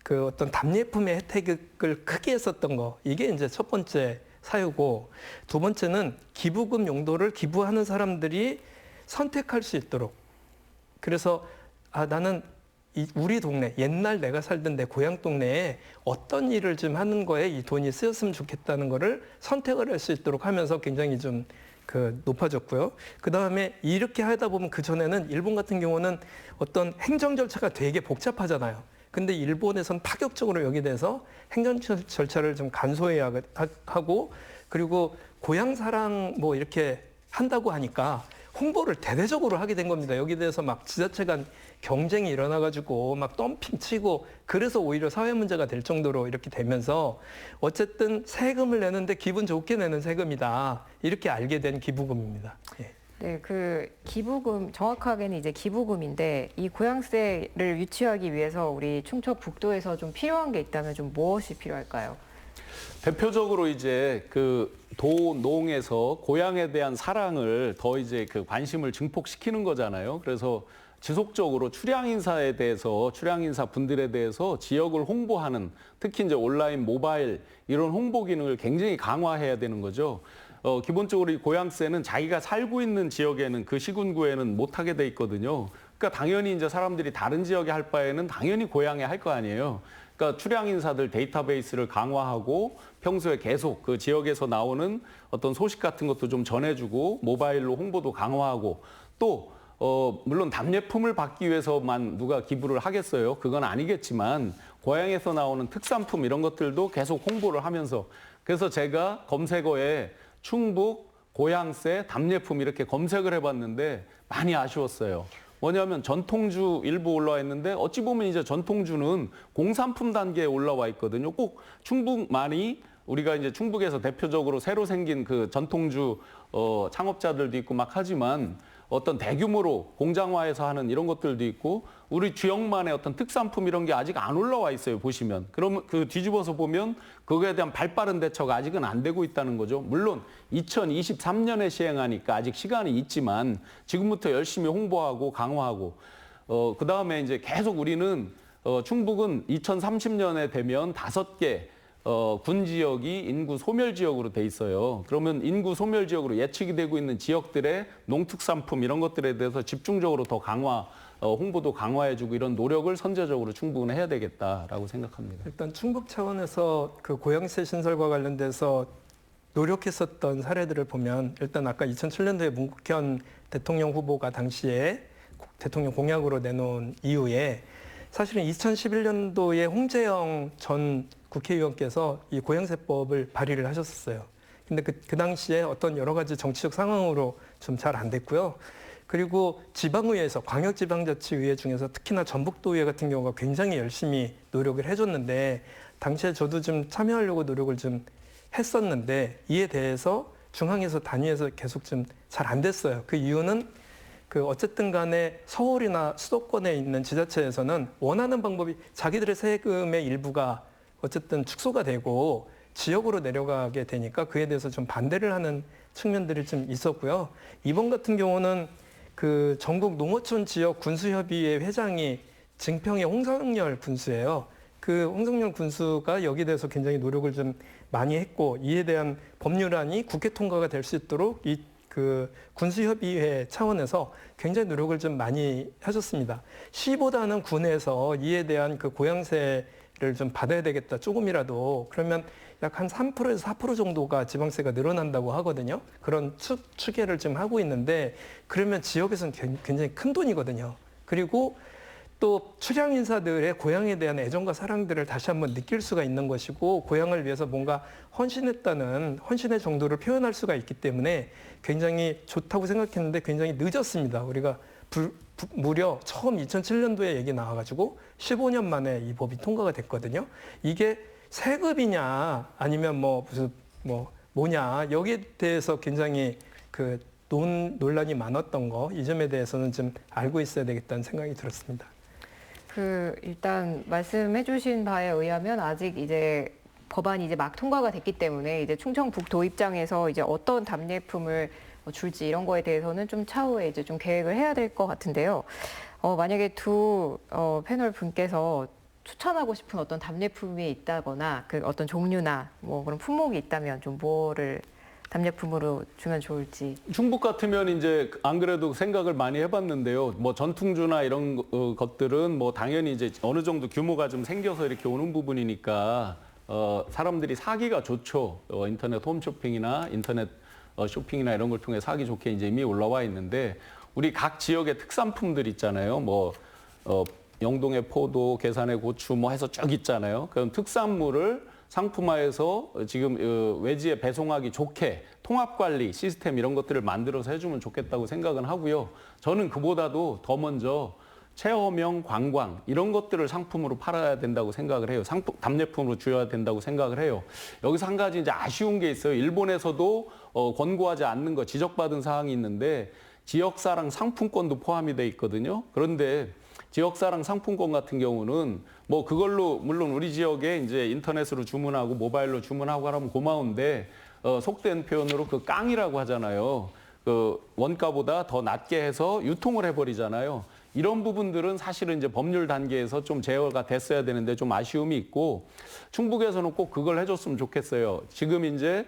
그 어떤 답례품의 혜택을 크게 했었던 거. 이게 이제 첫 번째 사유고, 두 번째는 기부금 용도를 기부하는 사람들이 선택할 수 있도록. 그래서 나는 우리 동네, 옛날 내가 살던 내 고향 동네에 어떤 일을 좀 하는 거에 이 돈이 쓰였으면 좋겠다는 거를 선택을 할 수 있도록 하면서 굉장히 좀 높아졌고요. 그 다음에 이렇게 하다 보면 그 전에는 일본 같은 경우는 어떤 행정 절차가 되게 복잡하잖아요. 근데 일본에서는 파격적으로 여기에 대해서 행정 절차를 좀 간소해야 하고, 그리고 고향 사랑 뭐 이렇게 한다고 하니까 홍보를 대대적으로 하게 된 겁니다. 여기에 대해서 막 지자체 간 경쟁이 일어나가지고 막 덤핑 치고, 그래서 오히려 사회 문제가 될 정도로 이렇게 되면서 어쨌든 세금을 내는데 기분 좋게 내는 세금이다. 이렇게 알게 된 기부금입니다. 예. 네, 그 기부금, 정확하게는 이제 기부금인데 이 고향세를 유치하기 위해서 우리 충청 북도에서 좀 필요한 게 있다면 좀 무엇이 필요할까요? 대표적으로 이제 그 도농에서 고향에 대한 사랑을 더 이제 그 관심을 증폭시키는 거잖아요. 그래서 지속적으로 출향인사에 대해서, 출향인사 분들에 대해서 지역을 홍보하는, 특히 이제 온라인, 모바일 이런 홍보 기능을 굉장히 강화해야 되는 거죠. 기본적으로 이 고향세는 자기가 살고 있는 지역에는, 그 시군구에는 못하게 돼 있거든요. 그러니까 당연히 이제 사람들이 다른 지역에 할 바에는 당연히 고향에 할 거 아니에요. 그러니까 출향인사들 데이터베이스를 강화하고 평소에 계속 그 지역에서 나오는 어떤 소식 같은 것도 좀 전해주고 모바일로 홍보도 강화하고, 또 물론 답례품을 받기 위해서만 누가 기부를 하겠어요? 그건 아니겠지만 고향에서 나오는 특산품 이런 것들도 계속 홍보를 하면서, 그래서 제가 검색어에 충북, 고향세, 답례품 이렇게 검색을 해봤는데 많이 아쉬웠어요. 뭐냐면 전통주 일부 올라와 있는데 어찌 보면 이제 전통주는 공산품 단계에 올라와 있거든요. 꼭 충북만이, 우리가 이제 충북에서 대표적으로 새로 생긴 그 전통주 창업자들도 있고 막 하지만 어떤 대규모로 공장화해서 하는 이런 것들도 있고 우리 지역만의 어떤 특산품 이런 게 아직 안 올라와 있어요, 보시면. 그러면 그 뒤집어서 보면 그거에 대한 발빠른 대처가 아직은 안 되고 있다는 거죠. 물론 2023년에 시행하니까 아직 시간이 있지만 지금부터 열심히 홍보하고 강화하고, 그다음에 이제 계속 우리는 충북은 2030년에 되면 5개 군 지역이 인구 소멸 지역으로 돼 있어요. 그러면 인구 소멸 지역으로 예측이 되고 있는 지역들의 농특산품 이런 것들에 대해서 집중적으로 더 강화, 홍보도 강화해주고 이런 노력을 선제적으로 충북은 해야 되겠다라고 생각합니다. 일단 충북 차원에서 그 고향세 신설과 관련돼서 노력했었던 사례들을 보면, 일단 아까 2007년도에 문국현 대통령 후보가 당시에 대통령 공약으로 내놓은 이후에 사실은 2011년도에 홍재영 전 국회의원께서 이 고향세법을 발의를 하셨었어요. 근데 그 당시에 어떤 여러 가지 정치적 상황으로 좀 잘 안 됐고요. 그리고 지방의회에서, 광역지방자치의회 중에서 특히나 전북도의회 같은 경우가 굉장히 열심히 노력을 해줬는데, 당시에 저도 좀 참여하려고 노력을 좀 했었는데 이에 대해서 중앙에서 단위에서 계속 좀 잘 안 됐어요. 그 이유는 어쨌든 간에 서울이나 수도권에 있는 지자체에서는 원하는 방법이 자기들의 세금의 일부가 어쨌든 축소가 되고 지역으로 내려가게 되니까 그에 대해서 좀 반대를 하는 측면들이 좀 있었고요. 이번 같은 경우는 그 전국 농어촌 지역 군수협의회 회장이 증평의 홍성열 군수예요. 그 홍성열 군수가 여기에 대해서 굉장히 노력을 좀 많이 했고, 이에 대한 법률안이 국회 통과가 될 수 있도록 그 군수협의회 차원에서 굉장히 노력을 좀 많이 하셨습니다. 시보다는 군에서 이에 대한 그 고향세를 좀 받아야 되겠다, 조금이라도. 그러면 약 한 3%에서 4% 정도가 지방세가 늘어난다고 하거든요. 그런 추계를 지금 하고 있는데, 그러면 지역에서는 굉장히 큰 돈이거든요. 그리고 또 출향인사들의 고향에 대한 애정과 사랑들을 다시 한번 느낄 수가 있는 것이고, 고향을 위해서 뭔가 헌신했다는 헌신의 정도를 표현할 수가 있기 때문에 굉장히 좋다고 생각했는데 굉장히 늦었습니다. 우리가 무려 처음 2007년도에 얘기 나와가지고 15년 만에 이 법이 통과가 됐거든요. 이게 세급이냐 아니면 뭐 무슨 뭐냐 여기에 대해서 굉장히 그 논란이 많았던 거 이 점에 대해서는 좀 알고 있어야 되겠다는 생각이 들었습니다. 일단 말씀해주신 바에 의하면 아직 이제 법안이 이제 막 통과가 됐기 때문에 이제 충청북도 입장에서 이제 어떤 답례품을 줄지 이런 거에 대해서는 좀 차후에 이제 좀 계획을 해야 될 것 같은데요. 만약에 두 패널 분께서 추천하고 싶은 어떤 답례품이 있다거나 그 어떤 종류나 뭐 그런 품목이 있다면 좀 뭐를 답례품으로 주면 좋을지. 충북 같으면 이제 안 그래도 생각을 많이 해봤는데요. 뭐 전통주나 이런 것들은 뭐 당연히 이제 어느 정도 규모가 좀 생겨서 이렇게 오는 부분이니까 사람들이 사기가 좋죠. 인터넷 홈쇼핑이나 인터넷 쇼핑이나 이런 걸 통해 사기 좋게 이제 이미 올라와 있는데 우리 각 지역의 특산품들 있잖아요. 뭐 영동의 포도, 괴산의 고추 뭐 해서 쭉 있잖아요. 그런 특산물을 상품화해서 지금 외지에 배송하기 좋게 통합관리 시스템 이런 것들을 만들어서 해주면 좋겠다고 생각은 하고요. 저는 그보다도 더 먼저 체험형 관광 이런 것들을 상품으로 팔아야 된다고 생각을 해요. 답례품으로 줘야 된다고 생각을 해요. 여기서 한 가지 이제 아쉬운 게 있어요. 일본에서도 권고하지 않는 거 지적받은 사항이 있는데 지역사랑 상품권도 포함이 돼 있거든요. 그런데 지역사랑 상품권 같은 경우는 뭐 그걸로 물론 우리 지역에 이제 인터넷으로 주문하고 모바일로 주문하고 하면 고마운데 속된 표현으로 그 깡이라고 하잖아요. 그 원가보다 더 낮게 해서 유통을 해버리잖아요. 이런 부분들은 사실은 이제 법률 단계에서 좀 제어가 됐어야 되는데 좀 아쉬움이 있고 충북에서는 꼭 그걸 해줬으면 좋겠어요. 지금 이제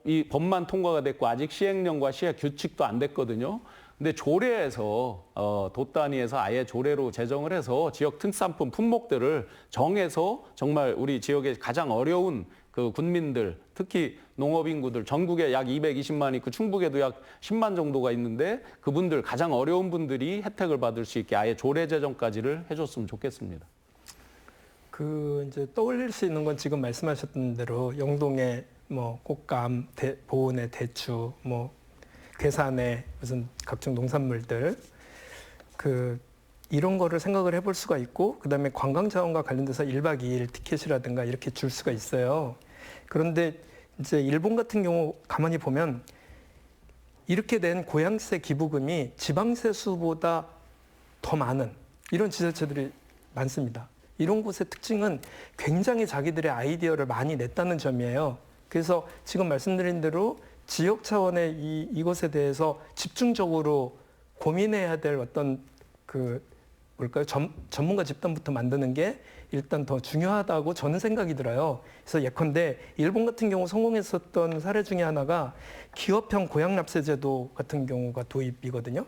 이 법만 통과가 됐고 아직 시행령과 시행 규칙도 안 됐거든요. 근데 조례에서 도 단위에서 아예 조례로 제정을 해서 지역 특산품 품목들을 정해서 정말 우리 지역의 가장 어려운 그 군민들 특히 농업인구들 전국에 약 220만 있고 충북에도 약 10만 정도가 있는데 그분들 가장 어려운 분들이 혜택을 받을 수 있게 아예 조례 제정까지를 해줬으면 좋겠습니다. 그 이제 떠올릴 수 있는 건 지금 말씀하셨던 대로 영동의 뭐 꽃감, 보은의 대추, 뭐 괴산의 무슨 각종 농산물들 이런 거를 생각을 해볼 수가 있고 그다음에 관광자원과 관련돼서 1박 2일 티켓이라든가 이렇게 줄 수가 있어요. 그런데 이제 일본 같은 경우 가만히 보면 이렇게 된 고향세 기부금이 지방세 수보다 더 많은 이런 지자체들이 많습니다. 이런 곳의 특징은 굉장히 자기들의 아이디어를 많이 냈다는 점이에요. 그래서 지금 말씀드린 대로 지역 차원의 이것에 대해서 집중적으로 고민해야 될 어떤 전문가 집단부터 만드는 게 일단 더 중요하다고 저는 생각이 들어요. 그래서 예컨대 일본 같은 경우 성공했었던 사례 중에 하나가 기업형 고향납세제도 같은 경우가 도입이거든요.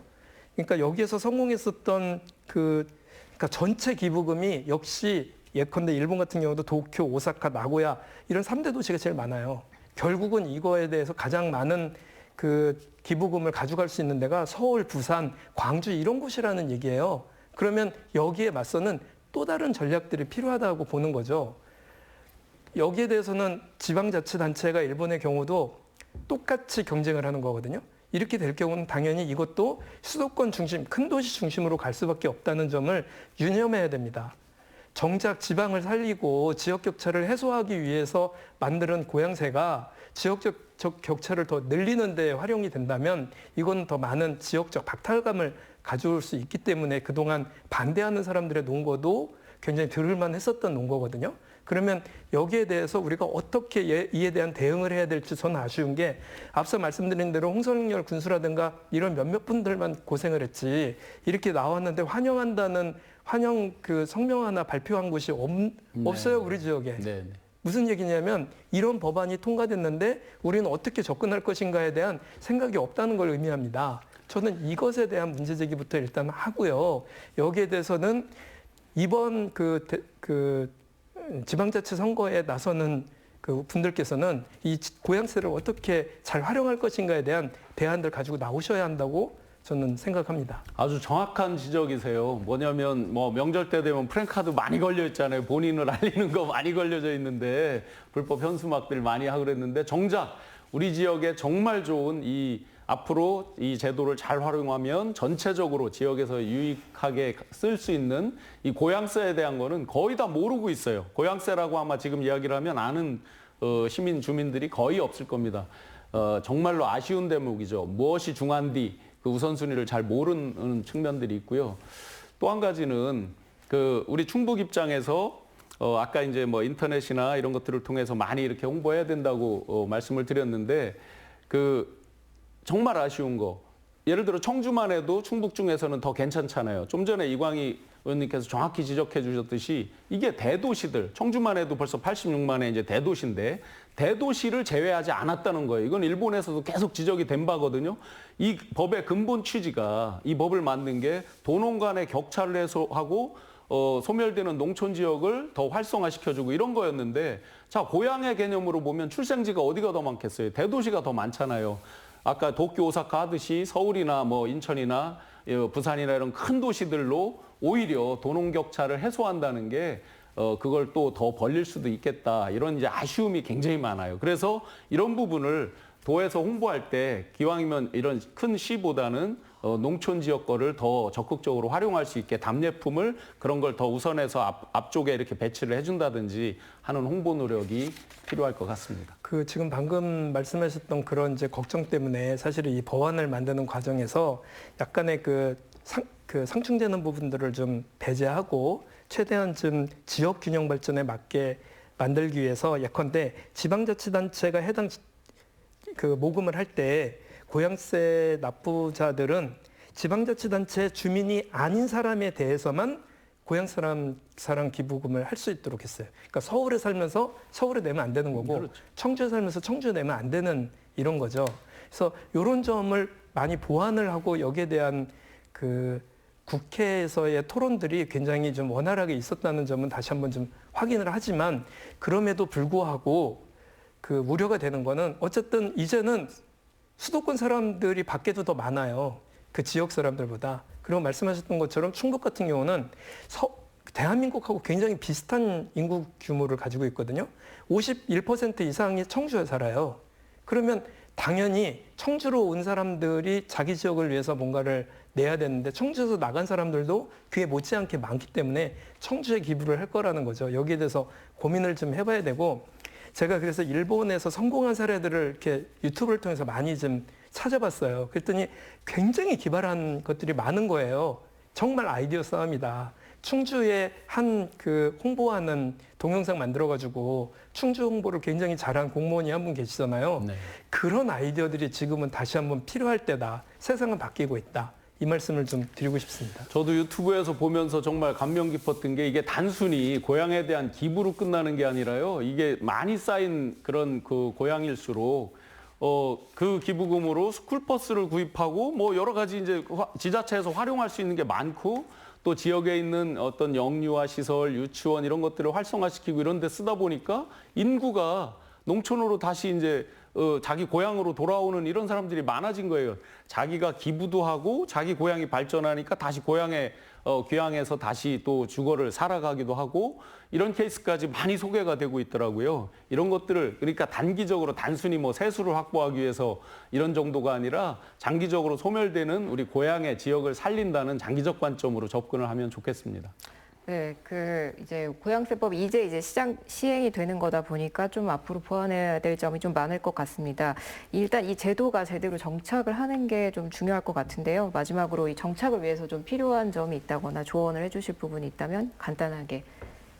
그러니까 여기에서 성공했었던 그러니까 전체 기부금이 역시 예컨대 일본 같은 경우도 도쿄, 오사카, 나고야 이런 3대 도시가 제일 많아요. 결국은 이거에 대해서 가장 많은 그 기부금을 가져갈 수 있는 데가 서울, 부산, 광주 이런 곳이라는 얘기예요. 그러면 여기에 맞서는 또 다른 전략들이 필요하다고 보는 거죠. 여기에 대해서는 지방자치단체가 일본의 경우도 똑같이 경쟁을 하는 거거든요. 이렇게 될 경우는 당연히 이것도 수도권 중심, 큰 도시 중심으로 갈 수밖에 없다는 점을 유념해야 됩니다. 정작 지방을 살리고 지역 격차를 해소하기 위해서 만드는 고향세가 지역적 격차를 더 늘리는 데 활용이 된다면 이건 더 많은 지역적 박탈감을 가져올 수 있기 때문에 그동안 반대하는 사람들의 논거도 굉장히 들을만 했었던 논거거든요. 그러면 여기에 대해서 우리가 어떻게 이에 대한 대응을 해야 될지 저는 아쉬운 게 앞서 말씀드린 대로 홍성열 군수라든가 이런 몇몇 분들만 고생을 했지 이렇게 나왔는데 환영한다는 환영 그 성명 하나 발표한 곳이 없어요, 우리 지역에. 네. 무슨 얘기냐면 이런 법안이 통과됐는데 우리는 어떻게 접근할 것인가에 대한 생각이 없다는 걸 의미합니다. 저는 이것에 대한 문제 제기부터 일단 하고요. 여기에 대해서는 이번 지방자치 선거에 나서는 그 분들께서는 이 고향세를 어떻게 잘 활용할 것인가에 대한 대안들 가지고 나오셔야 한다고 저는 생각합니다. 아주 정확한 지적이세요. 뭐냐면 뭐 명절 때 되면 프랜카드 많이 걸려 있잖아요. 본인을 알리는 거 많이 걸려져 있는데 불법 현수막들 많이 하고 그랬는데 정작 우리 지역에 정말 좋은 이 앞으로 이 제도를 잘 활용하면 전체적으로 지역에서 유익하게 쓸 수 있는 이 고향세에 대한 거는 거의 다 모르고 있어요. 고향세라고 아마 지금 이야기를 하면 아는 시민 주민들이 거의 없을 겁니다. 정말로 아쉬운 대목이죠. 무엇이 중요한디 그 우선순위를 잘 모르는 측면들이 있고요. 또 한 가지는 그 우리 충북 입장에서 아까 이제 뭐 인터넷이나 이런 것들을 통해서 많이 이렇게 홍보해야 된다고 말씀을 드렸는데 그 정말 아쉬운 거. 예를 들어 청주만 해도 충북 중에서는 더 괜찮잖아요. 좀 전에 이광희 의원님께서 정확히 지적해 주셨듯이 이게 대도시들, 청주만 해도 벌써 86만의 이제 대도시인데 대도시를 제외하지 않았다는 거예요. 이건 일본에서도 계속 지적이 된 바거든요. 이 법의 근본 취지가 이 법을 만든 게 도농 간의 격차를 해소하고 소멸되는 농촌 지역을 더 활성화시켜주고 이런 거였는데 자 고향의 개념으로 보면 출생지가 어디가 더 많겠어요? 대도시가 더 많잖아요. 아까 도쿄, 오사카 하듯이 서울이나 뭐 인천이나 부산이나 이런 큰 도시들로 오히려 도농 격차를 해소한다는 게 그걸 또 더 벌릴 수도 있겠다. 이런 이제 아쉬움이 굉장히 많아요. 그래서 이런 부분을 도에서 홍보할 때 기왕이면 이런 큰 시보다는 농촌 지역 거를 더 적극적으로 활용할 수 있게 답례품을 그런 걸 더 우선해서 앞쪽에 이렇게 배치를 해준다든지 하는 홍보 노력이 필요할 것 같습니다. 그 지금 방금 말씀하셨던 그런 이제 걱정 때문에 사실은 이 법안을 만드는 과정에서 약간의 그 상충되는 부분들을 좀 배제하고 최대한 좀 지역 균형 발전에 맞게 만들기 위해서 예컨대 지방자치단체가 해당 그 모금을 할 때 고향세 납부자들은 지방자치단체 주민이 아닌 사람에 대해서만 고향사랑 기부금을 할 수 있도록 했어요. 그러니까 서울에 살면서 서울에 내면 안 되는 거고 그렇죠. 청주에 살면서 청주에 내면 안 되는 이런 거죠. 그래서 이런 점을 많이 보완을 하고 여기에 대한 그 국회에서의 토론들이 굉장히 좀 원활하게 있었다는 점은 다시 한번 좀 확인을 하지만 그럼에도 불구하고 그 우려가 되는 거는 어쨌든 이제는 수도권 사람들이 밖에도 더 많아요. 그 지역 사람들보다. 그리고 말씀하셨던 것처럼 충북 같은 경우는 대한민국하고 굉장히 비슷한 인구 규모를 가지고 있거든요. 51% 이상이 청주에 살아요. 그러면 당연히 청주로 온 사람들이 자기 지역을 위해서 뭔가를 내야 되는데 청주에서 나간 사람들도 그에 못지않게 많기 때문에 청주에 기부를 할 거라는 거죠. 여기에 대해서 고민을 좀 해봐야 되고 제가 그래서 일본에서 성공한 사례들을 이렇게 유튜브를 통해서 많이 좀 찾아봤어요. 그랬더니 굉장히 기발한 것들이 많은 거예요. 정말 아이디어 싸움이다. 충주에 한 그 홍보하는 동영상 만들어가지고 충주 홍보를 굉장히 잘한 공무원이 한 분 계시잖아요. 네. 그런 아이디어들이 지금은 다시 한번 필요할 때다. 세상은 바뀌고 있다. 이 말씀을 좀 드리고 싶습니다. 저도 유튜브에서 보면서 정말 감명 깊었던 게 이게 단순히 고향에 대한 기부로 끝나는 게 아니라요. 이게 많이 쌓인 그런 그 고향일수록 그 기부금으로 스쿨버스를 구입하고 뭐 여러 가지 이제 지자체에서 활용할 수 있는 게 많고 또 지역에 있는 어떤 영유아 시설, 유치원 이런 것들을 활성화시키고 이런 데 쓰다 보니까 인구가 농촌으로 다시 이제 자기 고향으로 돌아오는 이런 사람들이 많아진 거예요. 자기가 기부도 하고 자기 고향이 발전하니까 다시 고향에 귀향해서 다시 또 주거를 살아가기도 하고 이런 케이스까지 많이 소개가 되고 있더라고요. 이런 것들을 그러니까 단기적으로 단순히 뭐 세수를 확보하기 위해서 이런 정도가 아니라 장기적으로 소멸되는 우리 고향의 지역을 살린다는 장기적 관점으로 접근을 하면 좋겠습니다. 네, 이제 고향세법이 이제 시행이 되는 거다 보니까 좀 앞으로 보완해야 될 점이 좀 많을 것 같습니다. 일단 이 제도가 제대로 정착을 하는 게 좀 중요할 것 같은데요. 마지막으로 이 정착을 위해서 좀 필요한 점이 있다거나 조언을 해주실 부분이 있다면 간단하게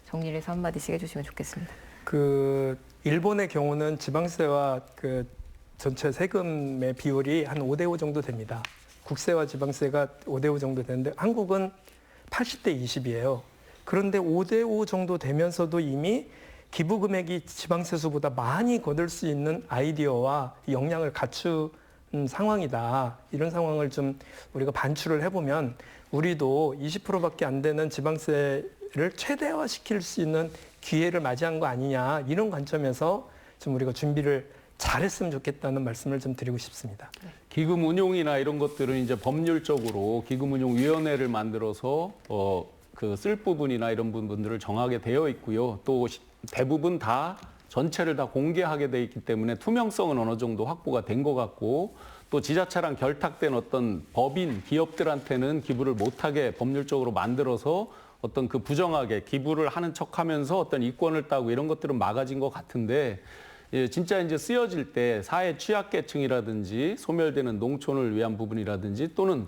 정리를 해서 한마디씩 해주시면 좋겠습니다. 그 일본의 경우는 지방세와 그 전체 세금의 비율이 한 5대5 정도 됩니다. 국세와 지방세가 5대5 정도 되는데 한국은 80대 20이에요. 그런데 5대5 정도 되면서도 이미 기부 금액이 지방세수보다 많이 거둘 수 있는 아이디어와 역량을 갖춘 상황이다. 이런 상황을 좀 우리가 반출을 해보면 우리도 20%밖에 안 되는 지방세를 최대화시킬 수 있는 기회를 맞이한 거 아니냐. 이런 관점에서 좀 우리가 준비를 잘했으면 좋겠다는 말씀을 좀 드리고 싶습니다. 기금 운용이나 이런 것들은 이제 법률적으로 기금 운용 위원회를 만들어서 그 쓸 부분이나 이런 부분들을 정하게 되어 있고요. 또 대부분 다 전체를 다 공개하게 돼 있기 때문에 투명성은 어느 정도 확보가 된 것 같고 또 지자체랑 결탁된 어떤 법인, 기업들한테는 기부를 못하게 법률적으로 만들어서 어떤 그 부정하게 기부를 하는 척하면서 어떤 이권을 따고 이런 것들은 막아진 것 같은데 예, 진짜 이제 쓰여질 때 사회 취약계층이라든지 소멸되는 농촌을 위한 부분이라든지 또는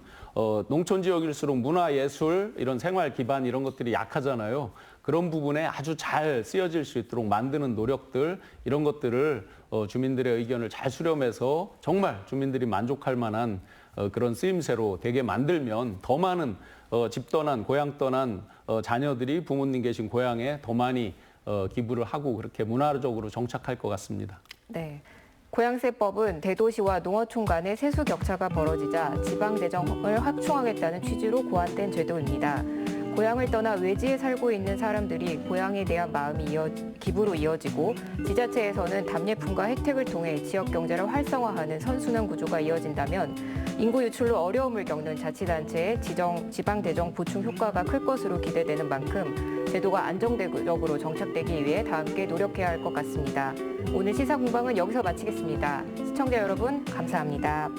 농촌 지역일수록 문화, 예술, 이런 생활 기반 이런 것들이 약하잖아요. 그런 부분에 아주 잘 쓰여질 수 있도록 만드는 노력들 이런 것들을 주민들의 의견을 잘 수렴해서 정말 주민들이 만족할 만한 그런 쓰임새로 되게 만들면 더 많은 집 떠난, 고향 떠난 자녀들이 부모님 계신 고향에 더 많이 기부를 하고 그렇게 문화적으로 정착할 것 같습니다. 네. 고양세법은 대도시와 농어촌 간의 세수 격차가 벌어지자 지방대정을 확충하겠다는 취지로 고안된 제도입니다. 고향을 떠나 외지에 살고 있는 사람들이 고향에 대한 마음이 기부로 이어지고 지자체에서는 답례품과 혜택을 통해 지역 경제를 활성화하는 선순환 구조가 이어진다면 인구 유출로 어려움을 겪는 자치단체의 지방대정 보충 효과가 클 것으로 기대되는 만큼 제도가 안정적으로 정착되기 위해 다 함께 노력해야 할 것 같습니다. 오늘 시사공방은 여기서 마치겠습니다. 시청자 여러분 감사합니다.